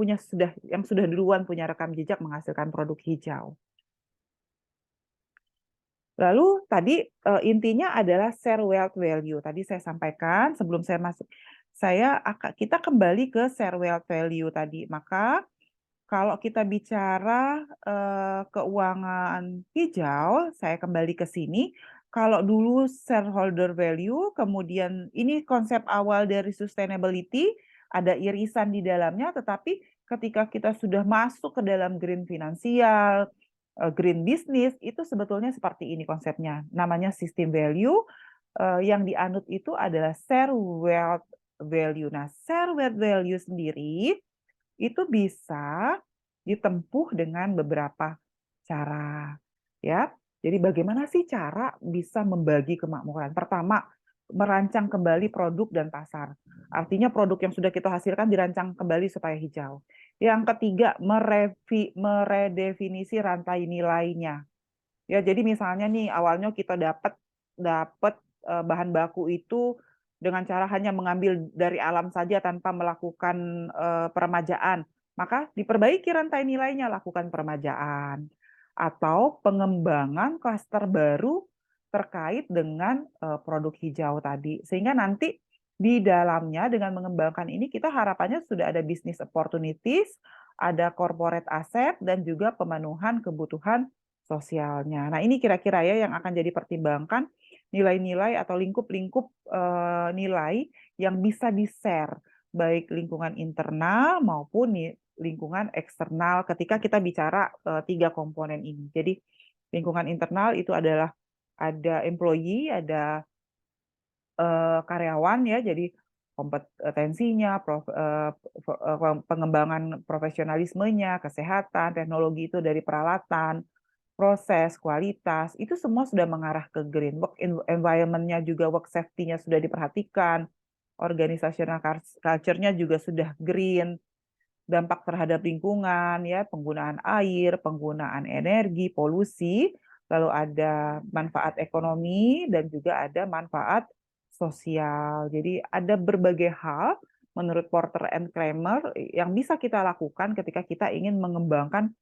sudah duluan punya rekam jejak menghasilkan produk hijau. Lalu tadi intinya adalah share wealth value. Tadi saya sampaikan sebelum saya masuk, kita kembali ke share wealth value tadi. Maka kalau kita bicara keuangan hijau, saya kembali ke sini. Kalau dulu shareholder value, kemudian ini konsep awal dari sustainability, ada irisan di dalamnya, tetapi ketika kita sudah masuk ke dalam green finansial, green business, itu sebetulnya seperti ini konsepnya. Namanya system value, yang dianut itu adalah share wealth value. Nah, share wealth value sendiri itu bisa ditempuh dengan beberapa cara. Ya, jadi bagaimana sih cara bisa membagi kemakmuran? Pertama, merancang kembali produk dan pasar. Artinya produk yang sudah kita hasilkan dirancang kembali supaya hijau. Yang ketiga, meredefinisi rantai nilainya. Ya, jadi misalnya nih awalnya kita dapat bahan baku itu dengan cara hanya mengambil dari alam saja tanpa melakukan peremajaan, maka diperbaiki rantai nilainya, lakukan peremajaan atau pengembangan klaster baru terkait dengan produk hijau tadi. Sehingga nanti di dalamnya dengan mengembangkan ini kita harapannya sudah ada business opportunities, ada corporate asset dan juga pemenuhan kebutuhan sosialnya. Nah, ini kira-kira ya yang akan jadi pertimbangkan nilai-nilai atau lingkup-lingkup nilai yang bisa di-share baik lingkungan internal maupun lingkungan eksternal ketika kita bicara tiga komponen ini. Jadi lingkungan internal itu adalah ada employee, ada karyawan ya, jadi kompetensinya, pengembangan profesionalismenya, kesehatan, teknologi itu dari peralatan, proses, kualitas, itu semua sudah mengarah ke green. Work environment-nya juga, work safety-nya sudah diperhatikan, organizational culture-nya juga sudah green, dampak terhadap lingkungan, ya, penggunaan air, penggunaan energi, polusi, lalu ada manfaat ekonomi dan juga ada manfaat sosial. Jadi ada berbagai hal menurut Porter and Kramer yang bisa kita lakukan ketika kita ingin mengembangkan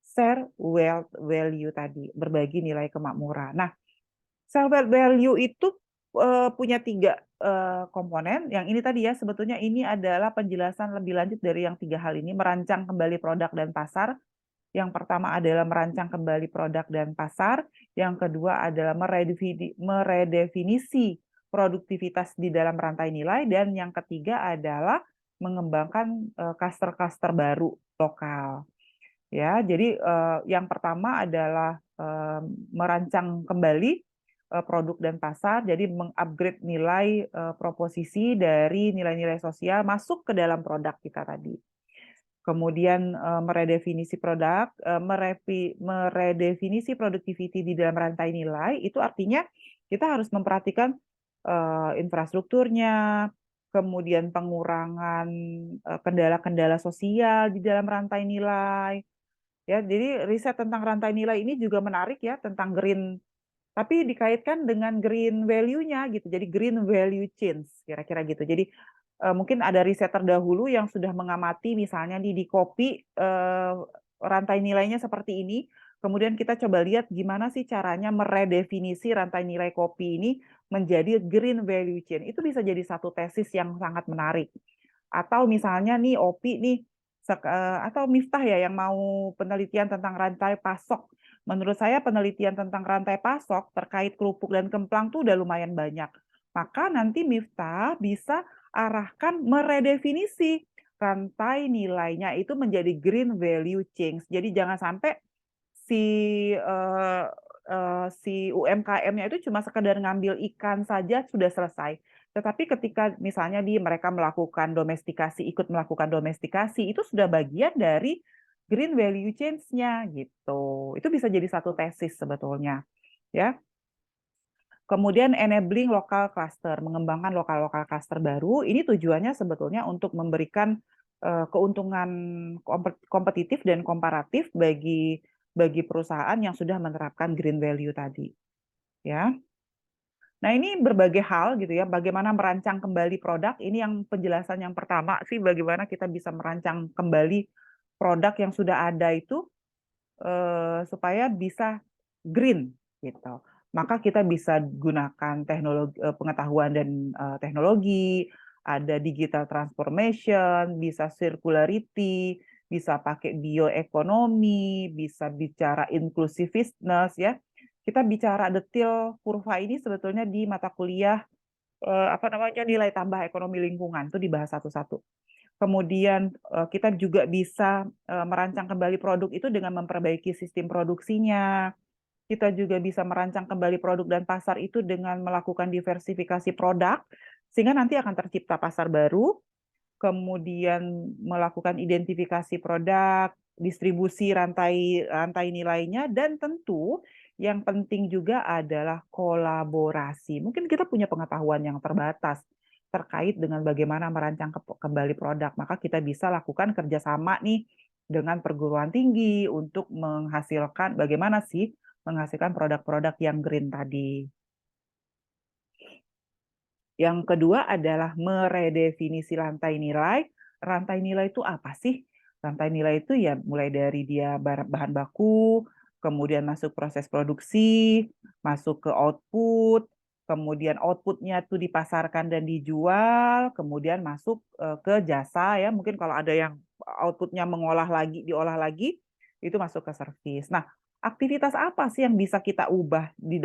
share wealth value tadi, berbagi nilai kemakmuran. Nah, share wealth value itu punya tiga komponen. Yang ini tadi ya, sebetulnya ini adalah penjelasan lebih lanjut dari yang tiga hal ini, merancang kembali produk dan pasar. Yang pertama adalah merancang kembali produk dan pasar. Yang kedua adalah meredefinisi produktivitas di dalam rantai nilai, dan yang ketiga adalah mengembangkan klaster-klaster baru lokal. Ya, jadi yang pertama adalah merancang kembali produk dan pasar, jadi mengupgrade nilai proposisi dari nilai-nilai sosial masuk ke dalam produk kita tadi. Kemudian meredefinisi produk, meredefinisi productivity di dalam rantai nilai, itu artinya kita harus memperhatikan infrastrukturnya, kemudian pengurangan kendala-kendala sosial di dalam rantai nilai. Ya, jadi riset tentang rantai nilai ini juga menarik ya, tentang green, tapi dikaitkan dengan green value-nya gitu. Jadi green value change kira-kira gitu. Jadi mungkin ada riset terdahulu yang sudah mengamati misalnya di kopi rantai nilainya seperti ini. Kemudian kita coba lihat gimana sih caranya meredefinisi rantai nilai kopi ini menjadi green value chain. Itu bisa jadi satu tesis yang sangat menarik. Atau misalnya nih OPI nih atau Miftah ya yang mau penelitian tentang rantai pasok. Menurut saya penelitian tentang rantai pasok terkait kerupuk dan kemplang tuh udah lumayan banyak. Maka nanti Miftah bisa arahkan meredefinisi rantai nilainya itu menjadi green value change. Jadi jangan sampai si si UMKM-nya itu cuma sekedar ngambil ikan saja sudah selesai. Tetapi ketika misalnya mereka melakukan domestikasi, ikut melakukan domestikasi, itu sudah bagian dari green value change-nya gitu. Itu bisa jadi satu tesis sebetulnya, ya. Kemudian enabling local cluster, mengembangkan lokal-lokal cluster baru. Ini tujuannya sebetulnya untuk memberikan keuntungan kompetitif dan komparatif bagi perusahaan yang sudah menerapkan green value tadi, ya. Nah, ini berbagai hal gitu ya, bagaimana merancang kembali produk. Ini yang penjelasan yang pertama sih, bagaimana kita bisa merancang kembali produk yang sudah ada itu supaya bisa green gitu. Maka kita bisa gunakan teknologi, pengetahuan dan teknologi, ada digital transformation, bisa circularity, bisa pakai bioekonomi, bisa bicara inclusiveness ya. Kita bicara detail kurva ini sebetulnya di mata kuliah apa namanya nilai tambah ekonomi lingkungan itu dibahas satu-satu. Kemudian kita juga bisa merancang kembali produk itu dengan memperbaiki sistem produksinya. Kita juga bisa merancang kembali produk dan pasar itu dengan melakukan diversifikasi produk, sehingga nanti akan tercipta pasar baru, kemudian melakukan identifikasi produk, distribusi rantai nilainya, dan tentu yang penting juga adalah kolaborasi. Mungkin kita punya pengetahuan yang terbatas terkait dengan bagaimana merancang kembali produk, maka kita bisa lakukan kerjasama nih dengan perguruan tinggi untuk menghasilkan bagaimana sih menghasilkan produk-produk yang green tadi. Yang kedua adalah meredefinisi rantai nilai. Rantai nilai itu apa sih? Rantai nilai itu ya mulai dari dia bahan baku, kemudian masuk proses produksi, masuk ke output, kemudian outputnya itu dipasarkan dan dijual, kemudian masuk ke jasa ya. Mungkin kalau ada yang outputnya diolah lagi, itu masuk ke service. Nah, aktivitas apa sih yang bisa kita ubah di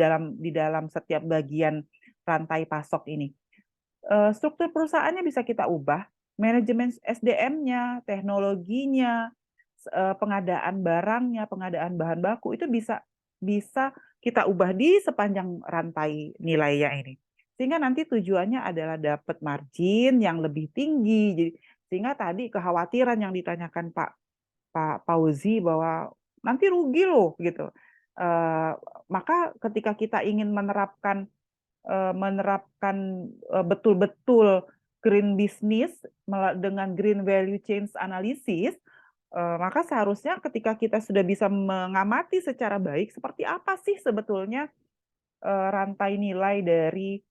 dalam setiap bagian rantai pasok ini? Struktur perusahaannya bisa kita ubah, manajemen SDM-nya, teknologinya, pengadaan barangnya, pengadaan bahan baku itu bisa kita ubah di sepanjang rantai nilainya ini. Sehingga nanti tujuannya adalah dapat margin yang lebih tinggi. Jadi sehingga tadi kekhawatiran yang ditanyakan Pak Fauzi bahwa nanti rugi loh gitu. Maka ketika kita ingin menerapkan betul-betul green business dengan green value change analysis, maka seharusnya ketika kita sudah bisa mengamati secara baik seperti apa sih sebetulnya rantai nilai dari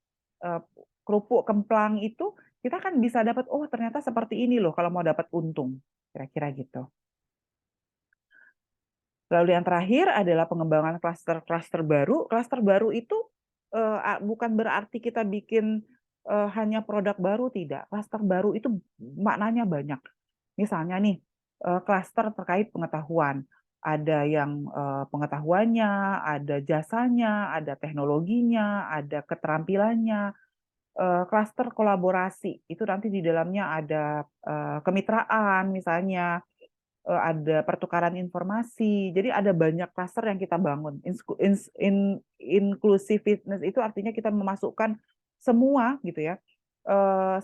kerupuk kemplang itu, kita kan bisa dapat, oh ternyata seperti ini loh kalau mau dapat untung, kira-kira gitu. Lalu yang terakhir adalah pengembangan klaster-klaster baru. Klaster baru itu bukan berarti kita bikin hanya produk baru, tidak. Klaster baru itu maknanya banyak. Misalnya nih, klaster terkait pengetahuan. Ada yang pengetahuannya, ada jasanya, ada teknologinya, ada keterampilannya. Klaster kolaborasi itu nanti di dalamnya ada kemitraan misalnya, ada pertukaran informasi. Jadi ada banyak klaster yang kita bangun. Inclusiveness itu artinya kita memasukkan semua gitu ya,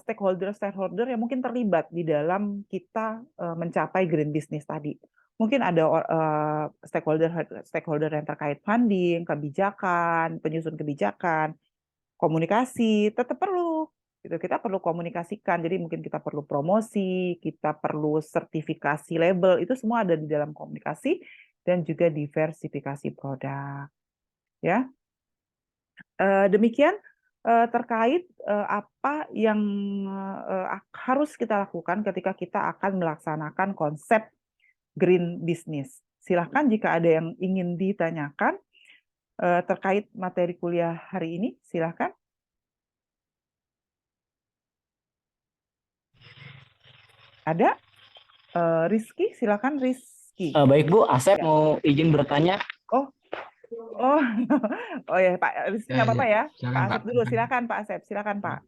stakeholder yang mungkin terlibat di dalam kita mencapai green business tadi. Mungkin ada stakeholder yang terkait funding, kebijakan, penyusun kebijakan, komunikasi, tetap perlu. Gitu. Kita perlu komunikasikan, jadi mungkin kita perlu promosi, kita perlu sertifikasi label, itu semua ada di dalam komunikasi dan juga diversifikasi produk. Ya, demikian terkait apa yang harus kita lakukan ketika kita akan melaksanakan konsep green business. Silahkan jika ada yang ingin ditanyakan terkait materi kuliah hari ini, silahkan. Ada? Rizky, silakan Rizky. Baik Bu, Asep mau izin bertanya. Oh, oh, oh ya Pak Rizky nggak apa-apa ya. Pak Silakan, Asep Pak. dulu, silakan Pak Asep, silakan Pak.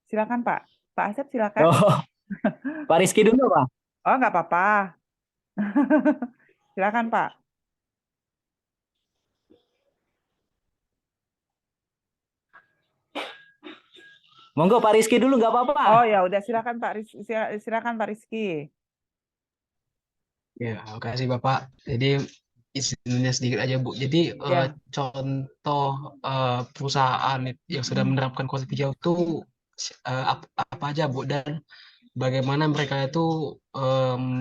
Silakan Pak. Pak Asep silakan. Oh, Pak Rizky dulu Pak. Oh nggak apa-apa. Silakan Pak. Monggo Pak Rizky dulu nggak apa-apa. Oh ya udah silakan Pak Rizky, silakan Pak Rizky. Ya, makasih Bapak. Jadi izinnya sedikit aja Bu. Jadi Ya. contoh perusahaan yang sudah menerapkan konsep hijau itu apa aja Bu, dan bagaimana mereka itu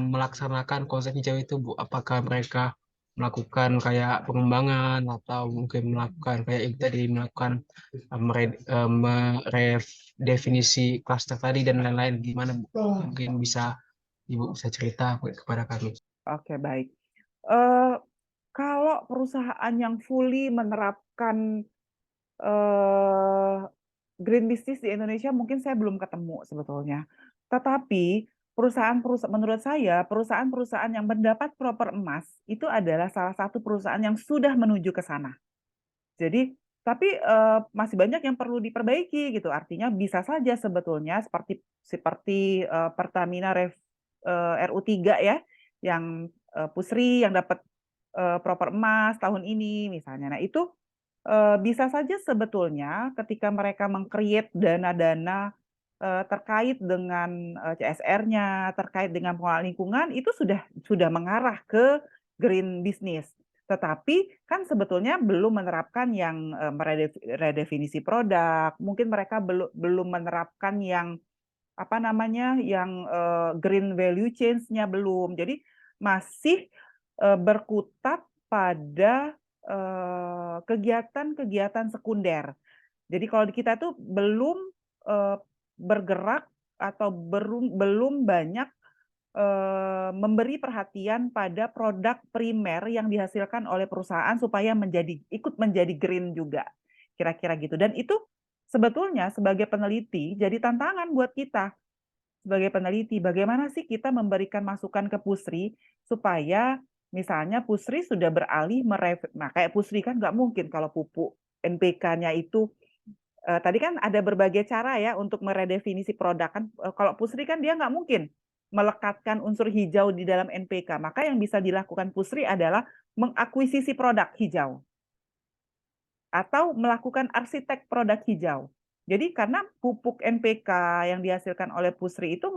melaksanakan konsep hijau itu Bu? Apakah mereka melakukan kayak pengembangan atau mungkin melakukan kayak ibu tadi melakukan meredefinisi klaster tadi dan lain-lain, gimana Bu? Mungkin bisa Ibu bisa cerita kepada kami. Oke, baik. Kalau perusahaan yang fully menerapkan green business di Indonesia mungkin saya belum ketemu sebetulnya. Tetapi menurut saya perusahaan-perusahaan yang mendapat proper emas itu adalah salah satu perusahaan yang sudah menuju ke sana. Jadi tapi masih banyak yang perlu diperbaiki gitu. Artinya bisa saja sebetulnya seperti Pertamina RU3 ya, yang Pusri yang dapat proper emas tahun ini misalnya. Nah, itu bisa saja sebetulnya ketika mereka meng-create dana-dana terkait dengan CSR-nya, terkait dengan pengelolaan lingkungan, itu sudah mengarah ke green business. Tetapi kan sebetulnya belum menerapkan yang meredefinisi produk, mungkin mereka belum menerapkan yang apa namanya, yang green value change-nya belum. Jadi masih berkutat pada kegiatan-kegiatan sekunder. Jadi kalau di kita tuh belum bergerak atau belum banyak memberi perhatian pada produk primer yang dihasilkan oleh perusahaan supaya ikut menjadi green juga. Kira-kira gitu. Dan itu sebetulnya sebagai peneliti jadi tantangan buat kita. Sebagai peneliti, bagaimana sih kita memberikan masukan ke Pusri supaya misalnya Pusri sudah beralih nah kayak Pusri kan nggak mungkin kalau pupuk NPK-nya itu tadi kan ada berbagai cara ya untuk meredefinisi produk kan. Kalau Pusri kan dia nggak mungkin melekatkan unsur hijau di dalam NPK. Maka yang bisa dilakukan Pusri adalah mengakuisisi produk hijau atau melakukan arsitek produk hijau. Jadi karena pupuk NPK yang dihasilkan oleh Pusri itu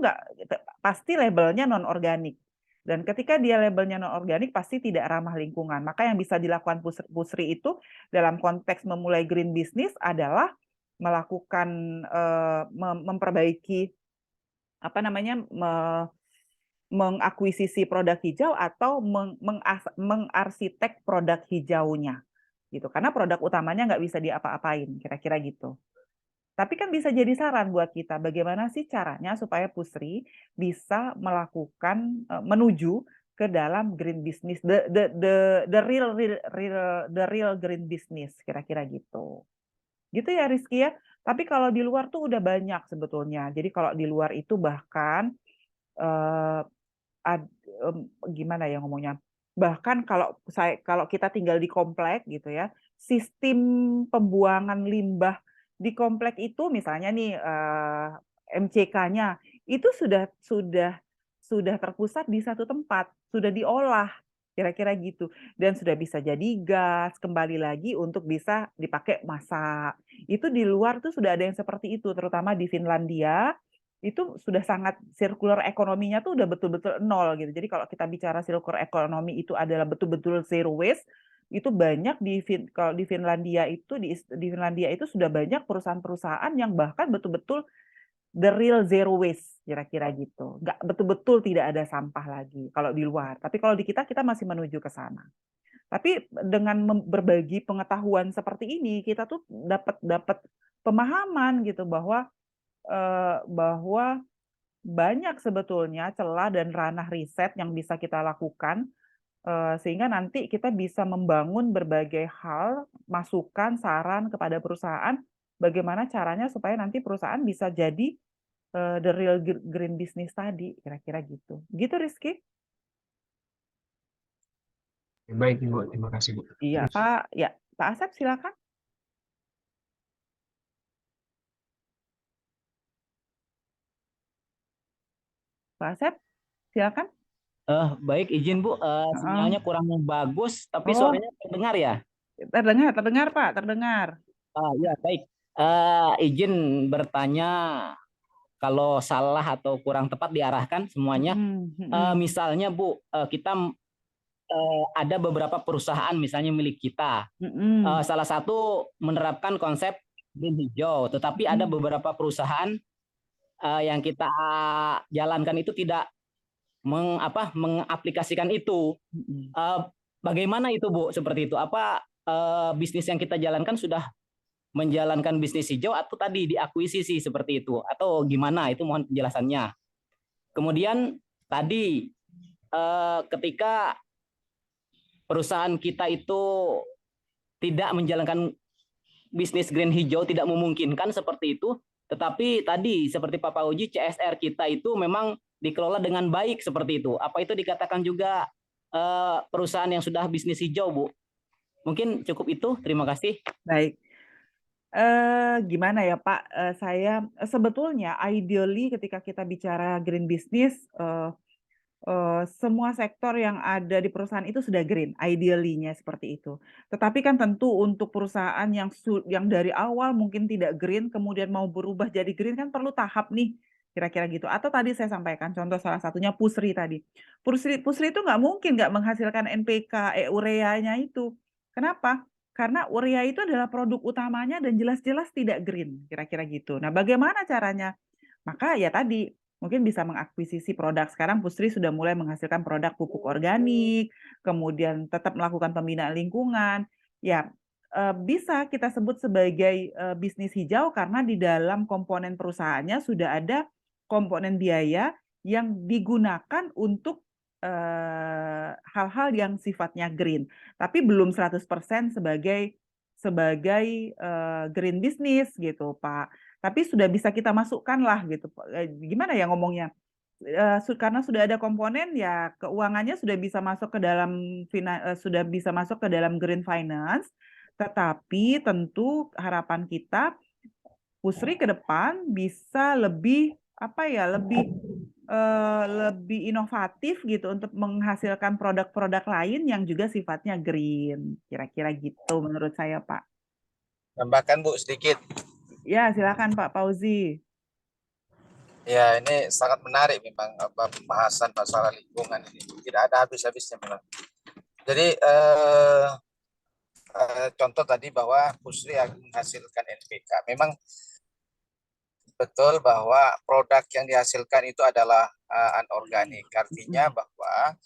pasti labelnya non-organik. Dan ketika dia labelnya non-organik pasti tidak ramah lingkungan. Maka yang bisa dilakukan Pusri itu dalam konteks memulai green business adalah melakukan memperbaiki apa namanya mengakuisisi produk hijau atau mengarsitek produk hijaunya gitu, karena produk utamanya nggak bisa diapa-apain, kira-kira gitu. Tapi kan bisa jadi saran buat kita, bagaimana sih caranya supaya Pusri bisa melakukan menuju ke dalam green business, the real green business, kira-kira gitu. Gitu ya Rizky ya. Tapi kalau di luar tuh udah banyak sebetulnya. Jadi kalau di luar itu bahkan gimana ya ngomongnya? Bahkan kalau kita tinggal di komplek gitu ya, sistem pembuangan limbah di komplek itu misalnya nih MCK-nya itu sudah terpusat di satu tempat, sudah diolah kira-kira gitu, dan sudah bisa jadi gas kembali lagi untuk bisa dipakai masak. Itu di luar tuh sudah ada yang seperti itu, terutama di Finlandia itu sudah sangat circular ekonominya tuh udah betul-betul nol gitu. Jadi kalau kita bicara circular ekonomi itu adalah betul-betul zero waste, itu banyak kalau di Finlandia itu di Finlandia itu sudah banyak perusahaan-perusahaan yang bahkan betul-betul the real zero waste kira-kira gitu. Nggak betul-betul tidak ada sampah lagi kalau di luar. Tapi kalau di kita masih menuju ke sana. Tapi dengan berbagi pengetahuan seperti ini, kita tuh dapat pemahaman gitu bahwa banyak sebetulnya celah dan ranah riset yang bisa kita lakukan sehingga nanti kita bisa membangun berbagai hal, masukan, saran kepada perusahaan bagaimana caranya supaya nanti perusahaan bisa jadi the real green business tadi, kira-kira gitu. Gitu, Rizky? Baik, Bu. Terima kasih, Bu. Iya, Pak. Ya, Pak Asep silakan. Pak Asep, silakan. Baik, izin Bu, sinyalnya kurang bagus, tapi Oh, suaranya terdengar ya? terdengar Pak, terdengar. Ya, baik. Izin bertanya kalau salah atau kurang tepat diarahkan semuanya. Misalnya Bu, kita ada beberapa perusahaan misalnya milik kita. Salah satu menerapkan konsep green hijau, tetapi ada beberapa perusahaan yang kita jalankan itu tidak mengaplikasikan itu. Bagaimana itu Bu? Seperti itu. Apa bisnis yang kita jalankan sudah menjalankan bisnis hijau atau tadi diakuisisi seperti itu? Atau gimana? Itu mohon penjelasannya. Kemudian tadi ketika perusahaan kita itu tidak menjalankan bisnis green hijau, tidak memungkinkan seperti itu, tetapi tadi seperti Pak Pauji, CSR kita itu memang dikelola dengan baik seperti itu. Apa itu dikatakan juga perusahaan yang sudah bisnis hijau, Bu? Mungkin cukup itu. Terima kasih. Baik. Gimana ya Pak? Saya sebetulnya ideally ketika kita bicara green business, semua sektor yang ada di perusahaan itu sudah green, ideally-nya seperti itu. Tetapi kan tentu untuk perusahaan yang dari awal mungkin tidak green, kemudian mau berubah jadi green kan perlu tahap nih, kira-kira gitu. Atau tadi saya sampaikan contoh salah satunya Pusri tadi. Pusri itu nggak mungkin nggak menghasilkan NPK, ureanya itu. Kenapa? Karena urea itu adalah produk utamanya dan jelas-jelas tidak green, kira-kira gitu. Nah, bagaimana caranya? Maka ya tadi, mungkin bisa mengakuisisi produk. Sekarang Pusri sudah mulai menghasilkan produk pupuk organik, kemudian tetap melakukan pembinaan lingkungan. Ya, bisa kita sebut sebagai bisnis hijau karena di dalam komponen perusahaannya sudah ada komponen biaya yang digunakan untuk hal-hal yang sifatnya green. Tapi belum 100% sebagai green business gitu, Pak. Tapi sudah bisa kita masukkan lah gitu. Gimana ya ngomongnya? Karena sudah ada komponen ya keuangannya sudah bisa masuk ke dalam green finance. Tetapi tentu harapan kita Pusri ke depan bisa lebih lebih inovatif gitu untuk menghasilkan produk-produk lain yang juga sifatnya green. Kira-kira gitu menurut saya, Pak. Tambahkan Bu sedikit. Ya, silakan Pak Fauzi. Ya, ini sangat menarik memang pembahasan masalah lingkungan ini. Tidak ada habis-habisnya memang. Jadi contoh tadi bahwa Pusri yang menghasilkan NPK. Memang betul bahwa produk yang dihasilkan itu adalah anorganik. Artinya bahwa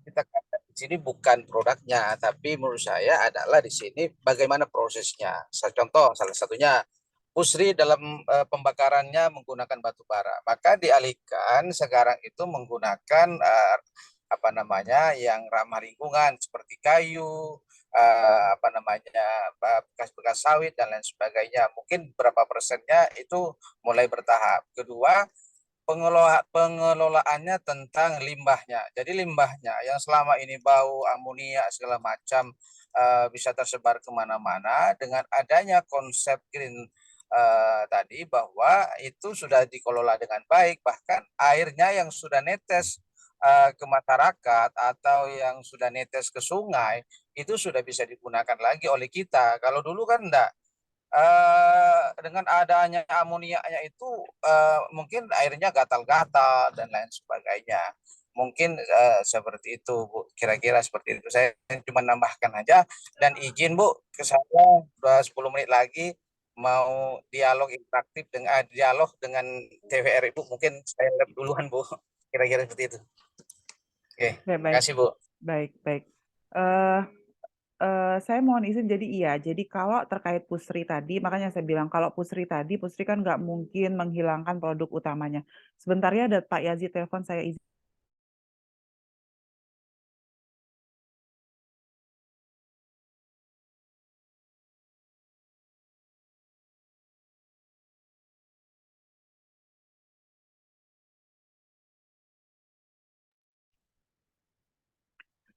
kita katakan di sini bukan produknya, tapi menurut saya adalah di sini bagaimana prosesnya. Contoh salah satunya Pusri dalam pembakarannya menggunakan batu bara, maka dialihkan sekarang itu menggunakan yang ramah lingkungan seperti kayu, bekas-bekas sawit dan lain sebagainya. Mungkin berapa persennya itu mulai bertahap. Kedua, pengelolaannya tentang limbahnya. Jadi limbahnya yang selama ini bau, amonia segala macam bisa tersebar kemana-mana dengan adanya konsep green tadi, bahwa itu sudah dikelola dengan baik, bahkan airnya yang sudah netes ke masyarakat atau yang sudah netes ke sungai itu sudah bisa digunakan lagi oleh kita. Kalau dulu kan enggak. Dengan adanya amoniaknya itu mungkin airnya gatal-gatal dan lain sebagainya. Mungkin seperti itu, Bu. Kira-kira seperti itu. Saya cuma nambahkan aja, dan izin, Bu, ke saya udah 10 menit lagi mau dialog interaktif dengan dialog dengan TVRI, Bu. Mungkin saya lab duluan, Bu. Kira-kira seperti itu. Oke, Ya, terima baik, kasih, Bu. baik, baik. Saya mohon izin, jadi iya, jadi kalau terkait Pusri tadi, makanya saya bilang kalau Pusri tadi, Pusri kan nggak mungkin menghilangkan produk utamanya. Sebentar ya, ada Pak Yazid telepon, saya izin.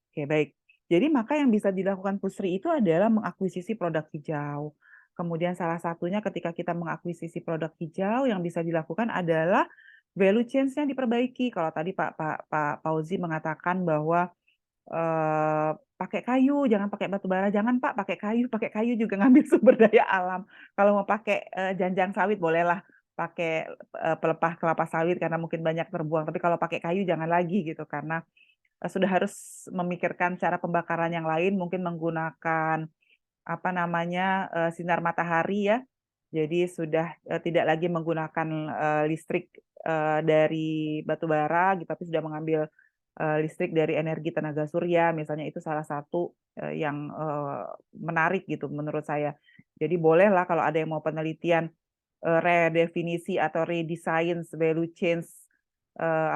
Oke, baik. Jadi maka yang bisa dilakukan Pusri itu adalah mengakuisisi produk hijau. Kemudian salah satunya ketika kita mengakuisisi produk hijau, yang bisa dilakukan adalah value chain-nya diperbaiki. Kalau tadi Pak Fauzi mengatakan bahwa pakai kayu, jangan pakai batu bara, jangan Pak, pakai kayu juga ngambil sumber daya alam. Kalau mau pakai janjang sawit bolehlah pakai pelepah kelapa sawit karena mungkin banyak terbuang. Tapi kalau pakai kayu jangan lagi gitu, karena sudah harus memikirkan cara pembakaran yang lain, mungkin menggunakan apa namanya sinar matahari ya. Jadi sudah tidak lagi menggunakan listrik dari batu bara, gitu, tapi sudah mengambil listrik dari energi tenaga surya, misalnya. Itu salah satu yang menarik gitu menurut saya. Jadi bolehlah kalau ada yang mau penelitian redefinisi atau redesign value chain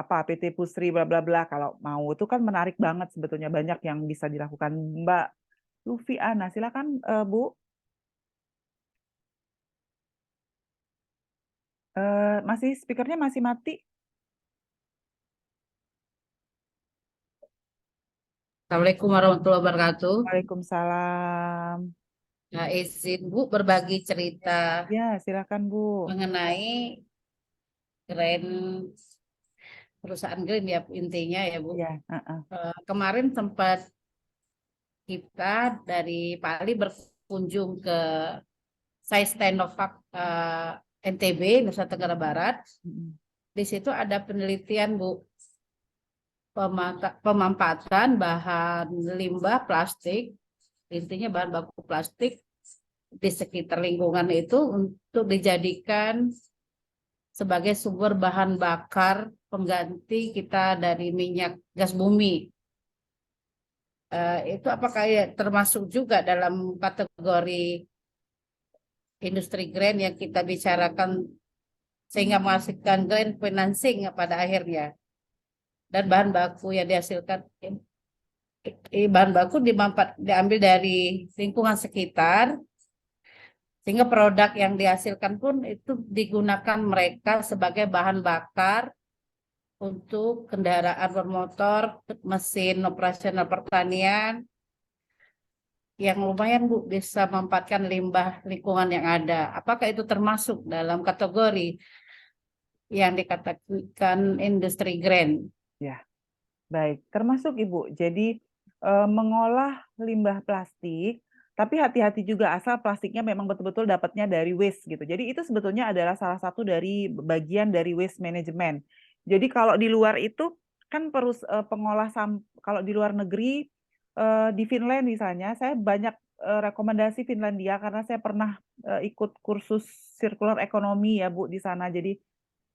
PT Pusri bla bla bla, kalau mau itu kan menarik banget sebetulnya, banyak yang bisa dilakukan. Mbak Lufi Ana, silakan Bu. Masih speakernya masih mati. Assalamualaikum warahmatullahi wabarakatuh. Waalaikumsalam. Nah, izin Bu berbagi cerita Ya, silakan Bu. mengenai Green, perusahaan Green ya intinya ya Bu. Ya, Kemarin sempat kita dari Pali berkunjung ke Sinovac NTB, Nusa Tenggara Barat. Di situ ada penelitian Bu, pemanfaatan bahan limbah plastik, intinya bahan baku plastik di sekitar lingkungan itu untuk dijadikan sebagai sumber bahan bakar pengganti kita dari minyak gas bumi. Itu apakah ya termasuk juga dalam kategori industri green yang kita bicarakan sehingga menghasilkan green financing pada akhirnya? Dan bahan baku yang dihasilkan, bahan baku diambil dari lingkungan sekitar, sehingga produk yang dihasilkan pun itu digunakan mereka sebagai bahan bakar untuk kendaraan bermotor, mesin operasional pertanian, yang lumayan Bu bisa memanfaatkan limbah lingkungan yang ada. Apakah itu termasuk dalam kategori yang dikatakan industri green? Ya, baik. Termasuk Ibu. Jadi mengolah limbah plastik, tapi hati-hati juga asal plastiknya memang betul-betul dapatnya dari waste gitu. Jadi itu sebetulnya adalah salah satu dari bagian dari waste management. Jadi kalau di luar itu kan pengolah kalau di luar negeri di Finland misalnya, saya banyak rekomendasi Finlandia karena saya pernah ikut kursus circular economy ya Bu di sana. Jadi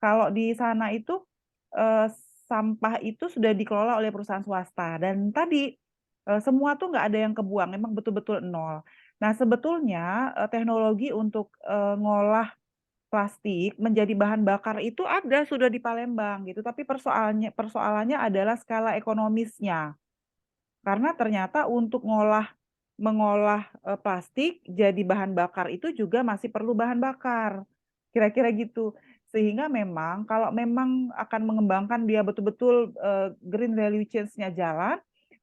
kalau di sana itu sampah itu sudah dikelola oleh perusahaan swasta, dan tadi semua tuh nggak ada yang kebuang, memang betul-betul nol. Nah sebetulnya teknologi untuk ngolah plastik menjadi bahan bakar itu ada sudah di Palembang gitu, tapi persoalannya adalah skala ekonomisnya. Karena ternyata untuk mengolah plastik jadi bahan bakar itu juga masih perlu bahan bakar. Kira-kira gitu. Sehingga memang kalau memang akan mengembangkan dia betul-betul green value chain-nya jalan,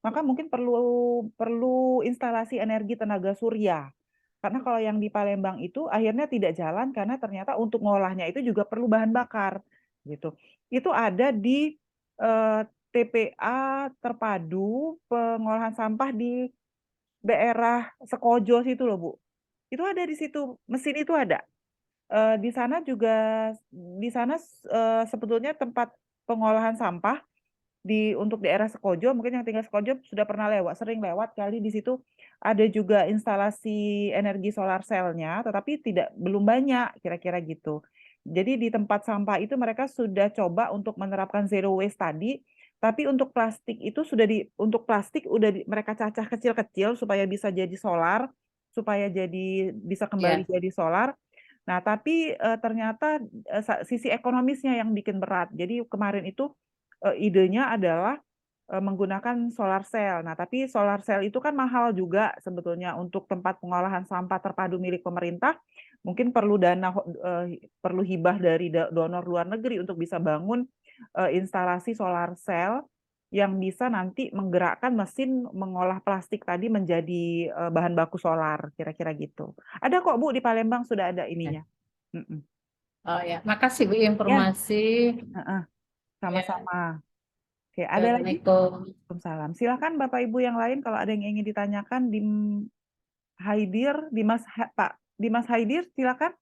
maka mungkin perlu instalasi energi tenaga surya. Karena kalau yang di Palembang itu akhirnya tidak jalan karena ternyata untuk ngolahnya itu juga perlu bahan bakar gitu. Itu ada di TPA terpadu pengolahan sampah di daerah Sekojo situ loh, Bu. Itu ada di situ, mesin itu ada. Di sana juga sebetulnya tempat pengolahan sampah untuk daerah Sekojo, mungkin yang tinggal Sekojo sudah pernah sering lewat kali di situ ada juga instalasi energi solar cell-nya, tetapi belum banyak kira-kira gitu. Jadi di tempat sampah itu mereka sudah coba untuk menerapkan zero waste tadi, tapi untuk plastik itu untuk plastik mereka cacah kecil-kecil supaya bisa jadi solar, supaya bisa kembali Ya. jadi solar. Nah, tapi ternyata sisi ekonomisnya yang bikin berat. Jadi kemarin itu idenya adalah menggunakan solar cell. Nah, tapi solar cell itu kan mahal juga sebetulnya untuk tempat pengolahan sampah terpadu milik pemerintah. Mungkin perlu hibah dari donor luar negeri untuk bisa bangun instalasi solar cell yang bisa nanti menggerakkan mesin mengolah plastik tadi menjadi bahan baku solar, kira-kira gitu. Ada kok Bu di Palembang sudah ada ininya. Oh ya, makasih Bu Ya, informasi. ya, sama-sama. Oke, ada lagi? Assalamualaikum. Waalaikumsalam. Silakan Bapak Ibu yang lain kalau ada yang ingin ditanyakan di Haidir, Pak Dimas Haidir, silakan.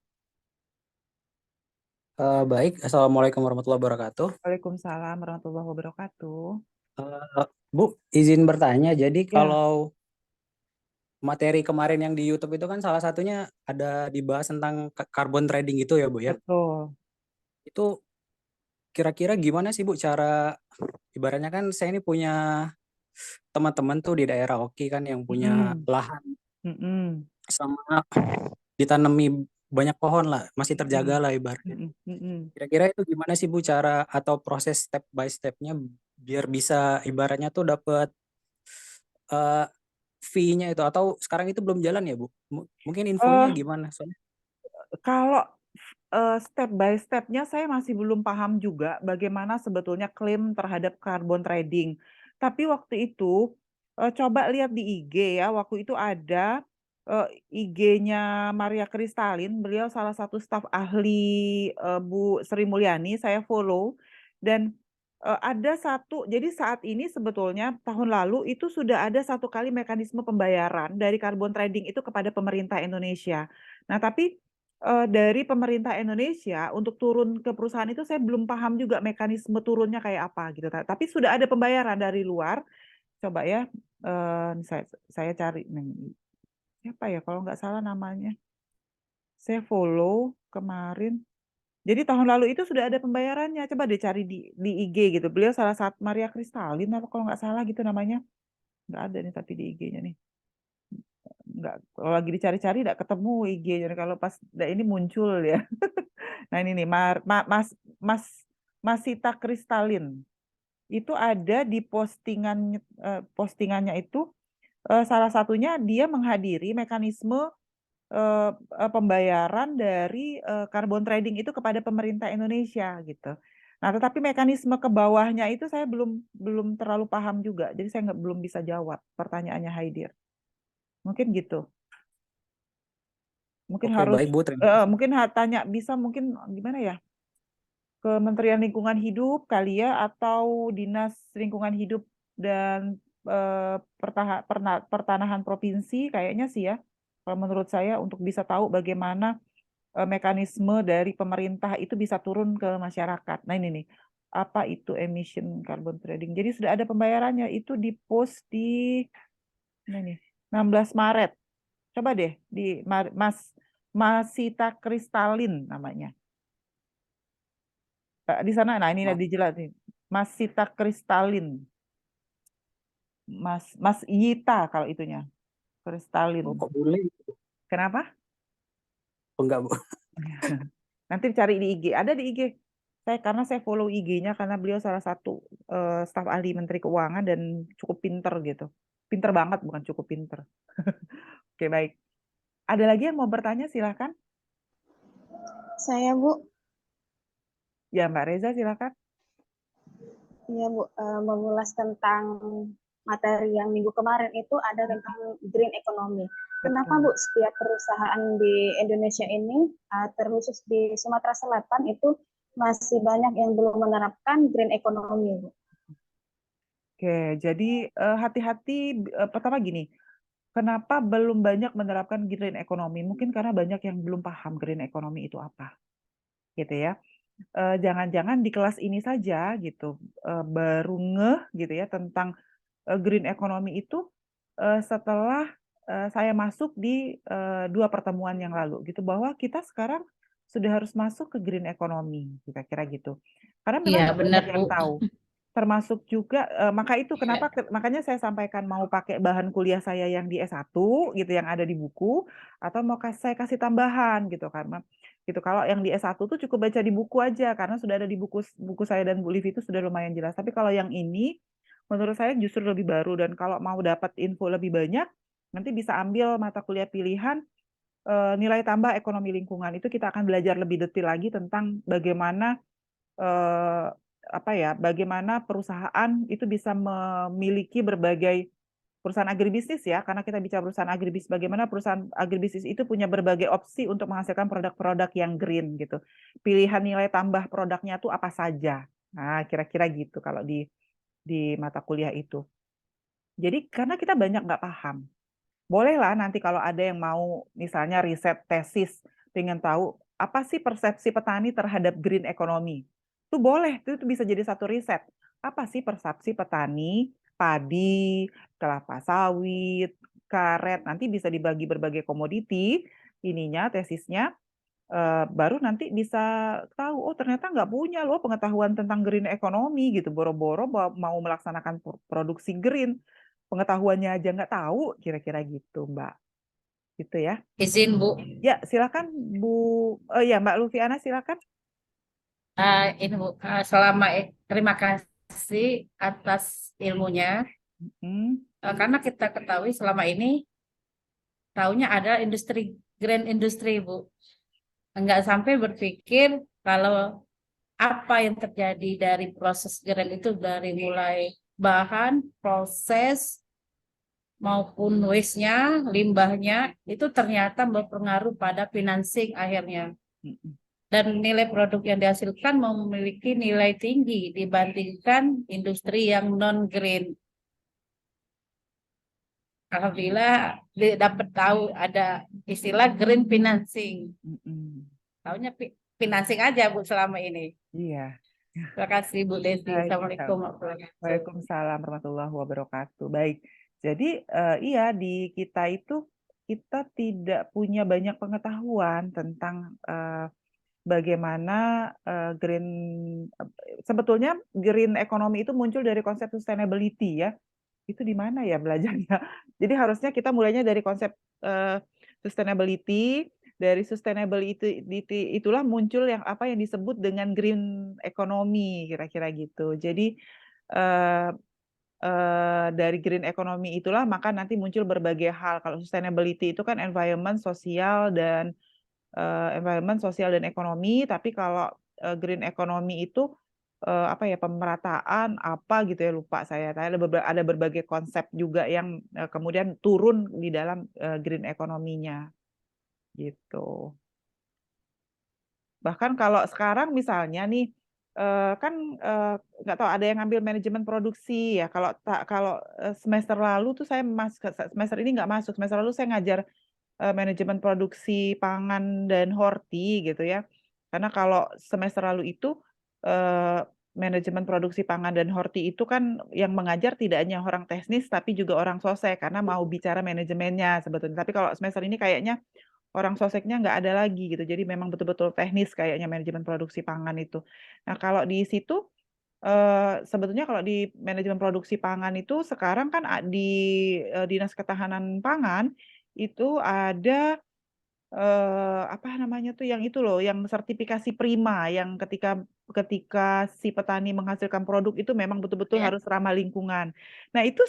Baik, Assalamualaikum warahmatullahi wabarakatuh. Waalaikumsalam warahmatullahi wabarakatuh. Bu, izin bertanya, jadi Ya. kalau materi kemarin yang di YouTube itu kan salah satunya ada dibahas tentang carbon trading itu ya Bu ya? Betul. Itu kira-kira gimana sih Bu cara, ibaratnya kan saya ini punya teman-teman tuh di daerah Oki kan yang punya lahan sama ditanami banyak pohon lah, masih terjaga lah ibaratnya. Kira-kira itu gimana sih Bu cara atau proses step by stepnya biar bisa ibaratnya tuh dapat fee-nya itu, atau sekarang itu belum jalan ya Bu? Mungkin infonya gimana? Soalnya Kalau step by step-nya saya masih belum paham juga bagaimana sebetulnya klaim terhadap carbon trading. Tapi waktu itu coba lihat di IG ya, waktu itu ada IG-nya Maria Kristalin, beliau salah satu staf ahli Bu Sri Mulyani, saya follow dan ada jadi saat ini sebetulnya tahun lalu itu sudah ada satu kali mekanisme pembayaran dari carbon trading itu kepada pemerintah Indonesia. Nah, tapi dari pemerintah Indonesia untuk turun ke perusahaan itu saya belum paham juga mekanisme turunnya kayak apa gitu. Tapi sudah ada pembayaran dari luar. Coba ya, saya cari nih. Siapa ya kalau nggak salah namanya. Saya follow kemarin. Jadi tahun lalu itu sudah ada pembayarannya. Coba deh cari di IG gitu. Beliau salah satu Maria Kristalin apa kalau nggak salah gitu namanya. Nggak ada nih tapi di IG-nya nih. Nggak, kalau lagi dicari-cari nggak ketemu IG-nya. Kalau pas ini muncul ya. Nah ini nih Mas Sita Kristalin itu ada di postingannya itu salah satunya dia menghadiri mekanisme pembayaran dari carbon trading itu kepada pemerintah Indonesia gitu. Nah tetapi mekanisme ke bawahnya itu saya belum terlalu paham juga, jadi saya belum bisa jawab pertanyaannya Haidir. Mungkin gitu. Mungkin oke, harus baik Bu, terima kasih. mungkin tanya bisa mungkin gimana ya? Kementerian Lingkungan Hidup kali ya, atau Dinas Lingkungan Hidup dan Pertanahan Provinsi kayaknya sih ya. Kalau menurut saya untuk bisa tahu bagaimana mekanisme dari pemerintah itu bisa turun ke masyarakat. Nah ini nih, apa itu emission carbon trading. Jadi sudah ada pembayarannya, itu di-post di ini nih, 16 Maret. Coba deh di Masita Kristalin namanya. Di sana, nah ini dijelasin. Mas Sita Kristalin. Mas Yita kalau itunya. Kristalin. Oh, kok boleh? Kenapa? Oh, enggak Bu. Nanti cari di IG. Ada di IG. Karena saya follow IG-nya karena beliau salah satu staf ahli Menteri Keuangan dan cukup pinter gitu. Pinter banget, bukan cukup pinter. Oke, baik. Ada lagi yang mau bertanya? Silakan. Saya Bu. Ya, Mbak Reza silakan. Iya Bu, mengulas tentang materi yang minggu kemarin itu ada tentang green economy. Kenapa Betul. Bu setiap perusahaan di Indonesia ini, terkhusus di Sumatera Selatan itu masih banyak yang belum menerapkan green economy, Bu? Oke, jadi hati-hati. Pertama gini, kenapa belum banyak menerapkan green economy? Mungkin karena banyak yang belum paham green economy itu apa, gitu ya. Jangan-jangan di kelas ini saja gitu baru ngeh gitu ya tentang green economy itu setelah saya masuk di 2 pertemuan yang lalu gitu, bahwa kita sekarang sudah harus masuk ke green economy, kira-kira gitu. Karena Iya, memang nggak benar, banyak Bu. yang tahu. Termasuk juga maka itu Iya. makanya saya sampaikan mau pakai bahan kuliah saya yang di S1 gitu, yang ada di buku, atau mau saya kasih tambahan gitu, karena gitu. Kalau yang di S1 tuh cukup baca di buku aja karena sudah ada di buku saya dan Bu Livi itu sudah lumayan jelas. Tapi kalau yang ini menurut saya justru lebih baru, dan kalau mau dapat info lebih banyak nanti bisa ambil mata kuliah pilihan nilai tambah ekonomi lingkungan. Itu kita akan belajar lebih detail lagi tentang bagaimana bagaimana perusahaan itu bisa memiliki berbagai perusahaan agribisnis ya, karena kita bicara perusahaan agribisnis, bagaimana perusahaan agribisnis itu punya berbagai opsi untuk menghasilkan produk-produk yang green gitu. Pilihan nilai tambah produknya tuh apa saja. Nah, kira-kira gitu kalau di mata kuliah itu. Jadi karena kita banyak nggak paham. Bolehlah nanti kalau ada yang mau misalnya riset tesis, pengen tahu apa sih persepsi petani terhadap green economy. Itu boleh, itu bisa jadi satu riset. Apa sih persepsi petani, padi, kelapa sawit, karet, nanti bisa dibagi berbagai komoditi, ininya tesisnya, baru nanti bisa tahu, oh ternyata nggak punya loh pengetahuan tentang green economy gitu, boro-boro mau melaksanakan produksi green, pengetahuannya aja nggak tahu, kira-kira gitu, Mbak. Gitu ya. Izin, Bu. Ya, silakan Bu. Ya, Mbak Lufiana, silakan. Ini Bu, terima kasih atas ilmunya. Karena kita ketahui selama ini taunya ada green industry, Bu. Enggak sampai berpikir kalau apa yang terjadi dari proses green itu dari mulai bahan, proses, maupun waste-nya, limbahnya, itu ternyata berpengaruh pada financing akhirnya. Dan nilai produk yang dihasilkan memiliki nilai tinggi dibandingkan industri yang non-green. Alhamdulillah dapat tahu ada istilah green financing. Taunya financing aja Bu selama ini. Iya. Terima kasih Bu Desi. Assalamualaikum warahmatullahi wabarakatuh. Waalaikumsalam warahmatullahi wabarakatuh. Baik. Jadi iya, di kita itu kita tidak punya banyak pengetahuan tentang bagaimana sebetulnya green economy itu muncul dari konsep sustainability ya. Itu di mana ya belajarnya? Jadi harusnya kita mulainya dari konsep sustainability. Dari sustainability itulah muncul yang disebut dengan green economy, kira-kira gitu. Jadi dari green economy itulah maka nanti muncul berbagai hal. Kalau sustainability itu kan environment, sosial dan ekonomi. Tapi kalau green economy itu pemerataan apa gitu ya, lupa saya. Ada berbagai konsep juga yang kemudian turun di dalam green economy-nya gitu. Bahkan kalau sekarang misalnya nih kan nggak tahu ada yang ngambil manajemen produksi ya. Kalau semester lalu tuh saya semester ini nggak masuk. Semester lalu saya ngajar manajemen produksi pangan dan horti gitu ya. Karena kalau semester lalu itu manajemen produksi pangan dan horti itu kan yang mengajar tidak hanya orang teknis tapi juga orang sosek, karena mau bicara manajemennya sebetulnya. Tapi kalau semester ini kayaknya orang soseknya nggak ada lagi gitu. Jadi memang betul-betul teknis kayaknya manajemen produksi pangan itu. Nah, kalau di situ sebetulnya kalau di manajemen produksi pangan itu sekarang kan di Dinas Ketahanan Pangan itu ada apa namanya tuh yang itu loh, yang sertifikasi prima, yang ketika si petani menghasilkan produk itu memang betul-betul harus ramah lingkungan. Nah, itu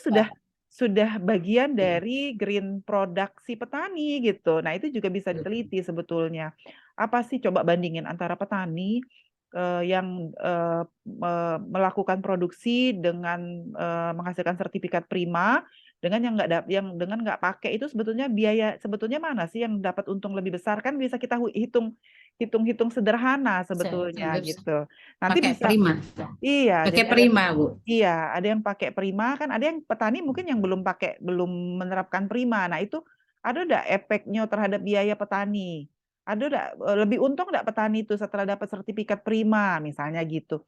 sudah bagian dari green product si petani gitu. Nah, itu juga bisa diteliti sebetulnya. Apa sih, coba bandingin antara petani yang melakukan produksi dengan menghasilkan sertifikat prima, dengan yang nggak pakai itu sebetulnya biaya sebetulnya mana sih yang dapat untung lebih besar, kan bisa kita hitung sederhana sebetulnya gitu. Nanti Pakai bisa prima. iya, Pakai jadi prima, Bu. iya, ada yang pakai prima, kan ada yang petani mungkin yang belum menerapkan prima. Nah, itu ada nggak efeknya terhadap biaya petani? Ada nggak lebih untung nggak petani itu setelah dapat sertifikat prima misalnya gitu.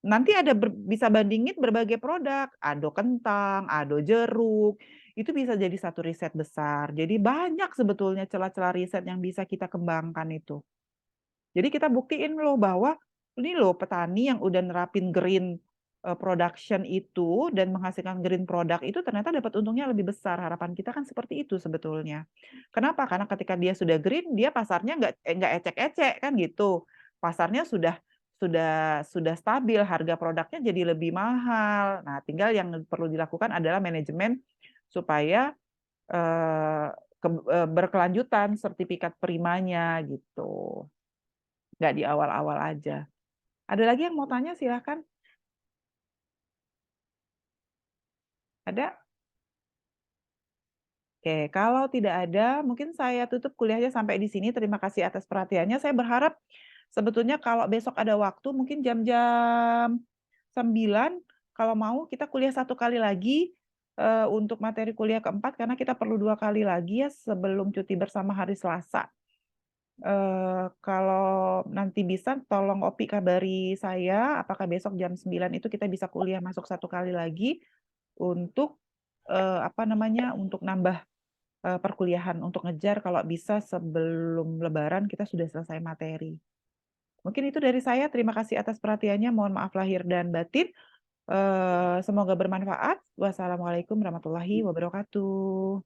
Nanti ada bisa bandingin berbagai produk, ado kentang, ado jeruk, itu bisa jadi satu riset besar. Jadi banyak sebetulnya celah-celah riset yang bisa kita kembangkan itu. Jadi kita buktiin loh bahwa ini loh petani yang udah nerapin green production itu dan menghasilkan green product itu ternyata dapat untungnya lebih besar. Harapan kita kan seperti itu sebetulnya. Kenapa? Karena ketika dia sudah green, dia pasarnya nggak ecek-ecek kan gitu. Pasarnya sudah stabil, harga produknya jadi lebih mahal. Nah, tinggal yang perlu dilakukan adalah manajemen supaya berkelanjutan sertifikat primanya gitu. Nggak di awal-awal aja. Ada lagi yang mau tanya, silahkan. Ada? Oke, kalau tidak ada, mungkin saya tutup kuliahnya sampai di sini. Terima kasih atas perhatiannya. Saya berharap sebetulnya kalau besok ada waktu, mungkin jam-jam 9, kalau mau kita kuliah 1 kali lagi untuk materi kuliah keempat, karena kita perlu 2 kali lagi ya sebelum cuti bersama hari Selasa. Kalau nanti bisa, tolong Opi kabari saya, apakah besok jam 9 itu kita bisa kuliah masuk 1 kali lagi untuk untuk nambah perkuliahan, untuk ngejar kalau bisa sebelum Lebaran kita sudah selesai materi. Mungkin itu dari saya. Terima kasih atas perhatiannya. Mohon maaf lahir dan batin. Semoga bermanfaat. Wassalamualaikum warahmatullahi wabarakatuh.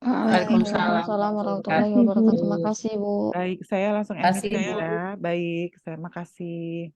Waalaikumsalam warahmatullahi wabarakatuh. Terima kasih, Bu. Baik, saya langsung Terima ending kasih, Bu. ya. Baik, terima kasih.